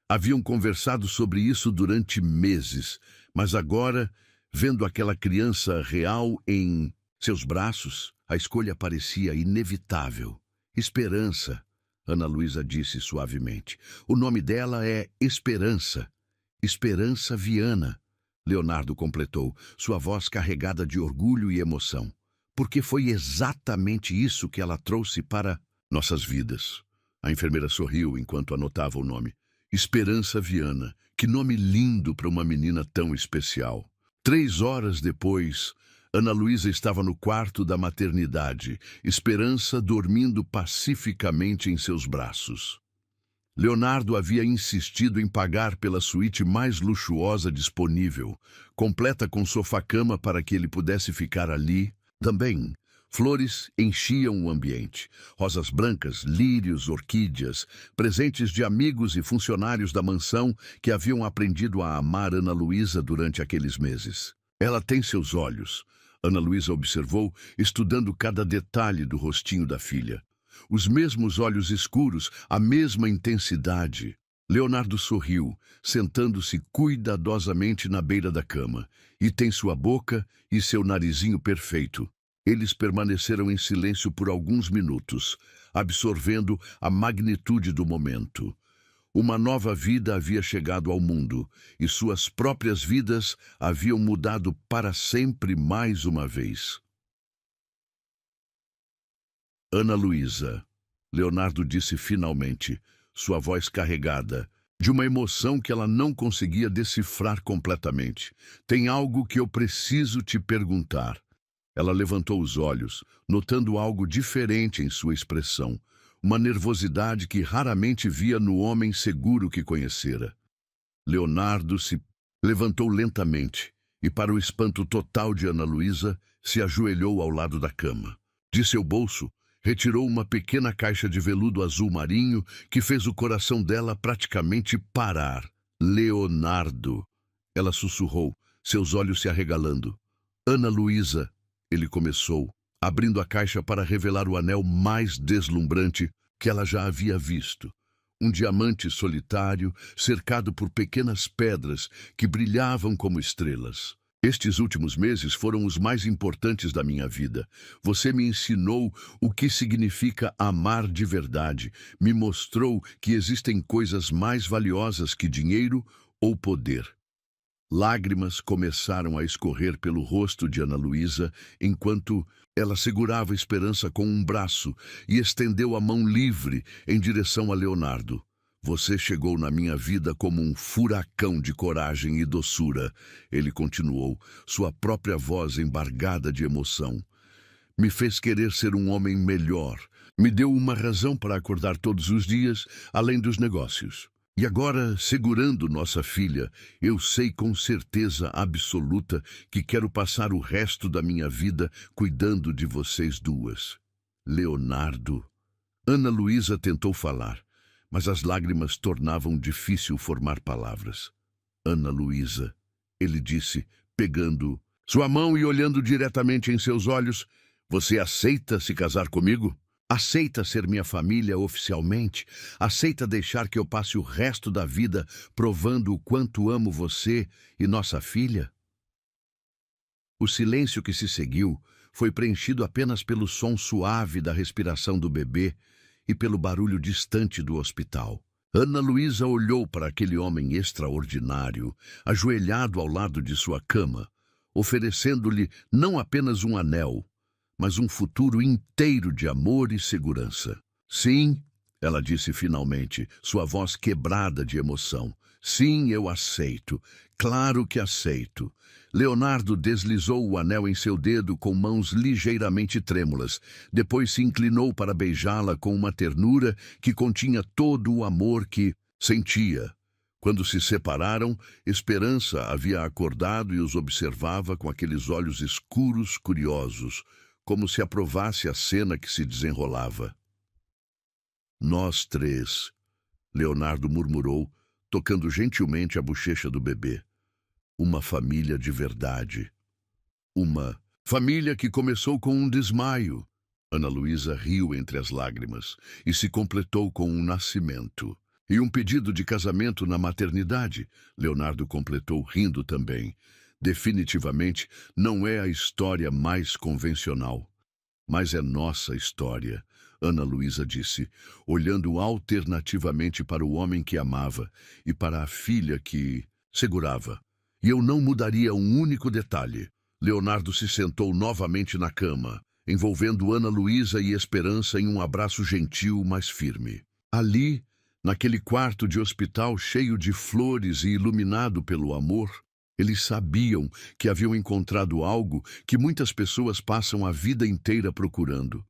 Haviam conversado sobre isso durante meses, mas agora, vendo aquela criança real em seus braços, a escolha parecia inevitável. "Esperança", Ana Luísa disse suavemente. "O nome dela é Esperança. Esperança Viana", Leonardo completou, sua voz carregada de orgulho e emoção. "Porque foi exatamente isso que ela trouxe para nossas vidas." A enfermeira sorriu enquanto anotava o nome. Esperança Viana. Que nome lindo para uma menina tão especial. 3 horas depois, Ana Luísa estava no quarto da maternidade, Esperança dormindo pacificamente em seus braços. Leonardo havia insistido em pagar pela suíte mais luxuosa disponível, completa com sofá-cama para que ele pudesse ficar ali. Também, flores enchiam o ambiente, rosas brancas, lírios, orquídeas, presentes de amigos e funcionários da mansão que haviam aprendido a amar Ana Luísa durante aqueles meses. "Ela tem seus olhos", Ana Luísa observou, estudando cada detalhe do rostinho da filha. "Os mesmos olhos escuros, a mesma intensidade." Leonardo sorriu, sentando-se cuidadosamente na beira da cama. "E tem sua boca e seu narizinho perfeito." Eles permaneceram em silêncio por alguns minutos, absorvendo a magnitude do momento. Uma nova vida havia chegado ao mundo, e suas próprias vidas haviam mudado para sempre mais uma vez. "Ana Luísa", Leonardo disse finalmente, sua voz carregada, de uma emoção que ela não conseguia decifrar completamente. "Tem algo que eu preciso te perguntar." Ela levantou os olhos, notando algo diferente em sua expressão, uma nervosidade que raramente via no homem seguro que conhecera. Leonardo se levantou lentamente e, para o espanto total de Ana Luísa, se ajoelhou ao lado da cama. De seu bolso, retirou uma pequena caixa de veludo azul marinho que fez o coração dela praticamente parar. "Leonardo", ela sussurrou, seus olhos se arregalando. "Ana Luísa", ele começou, abrindo a caixa para revelar o anel mais deslumbrante que ela já havia visto. Um diamante solitário, cercado por pequenas pedras que brilhavam como estrelas. "Estes últimos meses foram os mais importantes da minha vida. Você me ensinou o que significa amar de verdade. Me mostrou que existem coisas mais valiosas que dinheiro ou poder." Lágrimas começaram a escorrer pelo rosto de Ana Luísa enquanto ela segurava Esperança com um braço e estendeu a mão livre em direção a Leonardo. "Você chegou na minha vida como um furacão de coragem e doçura", ele continuou, sua própria voz embargada de emoção. "Me fez querer ser um homem melhor. Me deu uma razão para acordar todos os dias, além dos negócios." E agora, segurando nossa filha, eu sei com certeza absoluta que quero passar o resto da minha vida cuidando de vocês duas. Leonardo. Ana Luísa tentou falar, mas as lágrimas tornavam difícil formar palavras. Ana Luísa, ele disse, pegando sua mão e olhando diretamente em seus olhos, você aceita se casar comigo? Aceita ser minha família oficialmente? Aceita deixar que eu passe o resto da vida provando o quanto amo você e nossa filha? O silêncio que se seguiu foi preenchido apenas pelo som suave da respiração do bebê e pelo barulho distante do hospital. Ana Luísa olhou para aquele homem extraordinário, ajoelhado ao lado de sua cama, oferecendo-lhe não apenas um anel, mas um futuro inteiro de amor e segurança. Sim, ela disse finalmente, sua voz quebrada de emoção. Sim, eu aceito. Claro que aceito. Leonardo deslizou o anel em seu dedo com mãos ligeiramente trêmulas. Depois se inclinou para beijá-la com uma ternura que continha todo o amor que sentia. Quando se separaram, Esperança havia acordado e os observava com aqueles olhos escuros, curiosos, como se aprovasse a cena que se desenrolava. Nós três, Leonardo murmurou, tocando gentilmente a bochecha do bebê. Uma família de verdade. Uma família que começou com um desmaio. Ana Luísa riu entre as lágrimas e se completou com um nascimento. E um pedido de casamento na maternidade, Leonardo completou rindo também. Definitivamente não é a história mais convencional, mas é nossa história, Ana Luísa disse, olhando alternativamente para o homem que amava e para a filha que segurava. E eu não mudaria um único detalhe. Leonardo se sentou novamente na cama, envolvendo Ana Luísa e Esperança em um abraço gentil, mas firme. Ali, naquele quarto de hospital cheio de flores e iluminado pelo amor, eles sabiam que haviam encontrado algo que muitas pessoas passam a vida inteira procurando.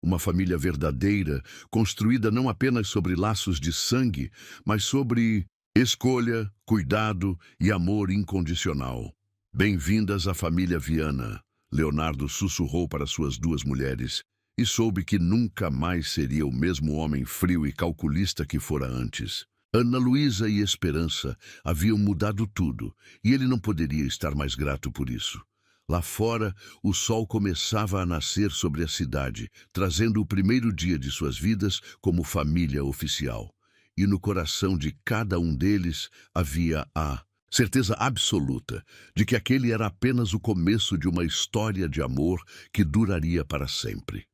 Uma família verdadeira, construída não apenas sobre laços de sangue, mas sobre escolha, cuidado e amor incondicional. Bem-vindas à família Viana, Leonardo sussurrou para suas duas mulheres, e soube que nunca mais seria o mesmo homem frio e calculista que fora antes. Ana Luísa e Esperança haviam mudado tudo, e ele não poderia estar mais grato por isso. Lá fora, o sol começava a nascer sobre a cidade, trazendo o primeiro dia de suas vidas como família oficial. E no coração de cada um deles havia a certeza absoluta de que aquele era apenas o começo de uma história de amor que duraria para sempre.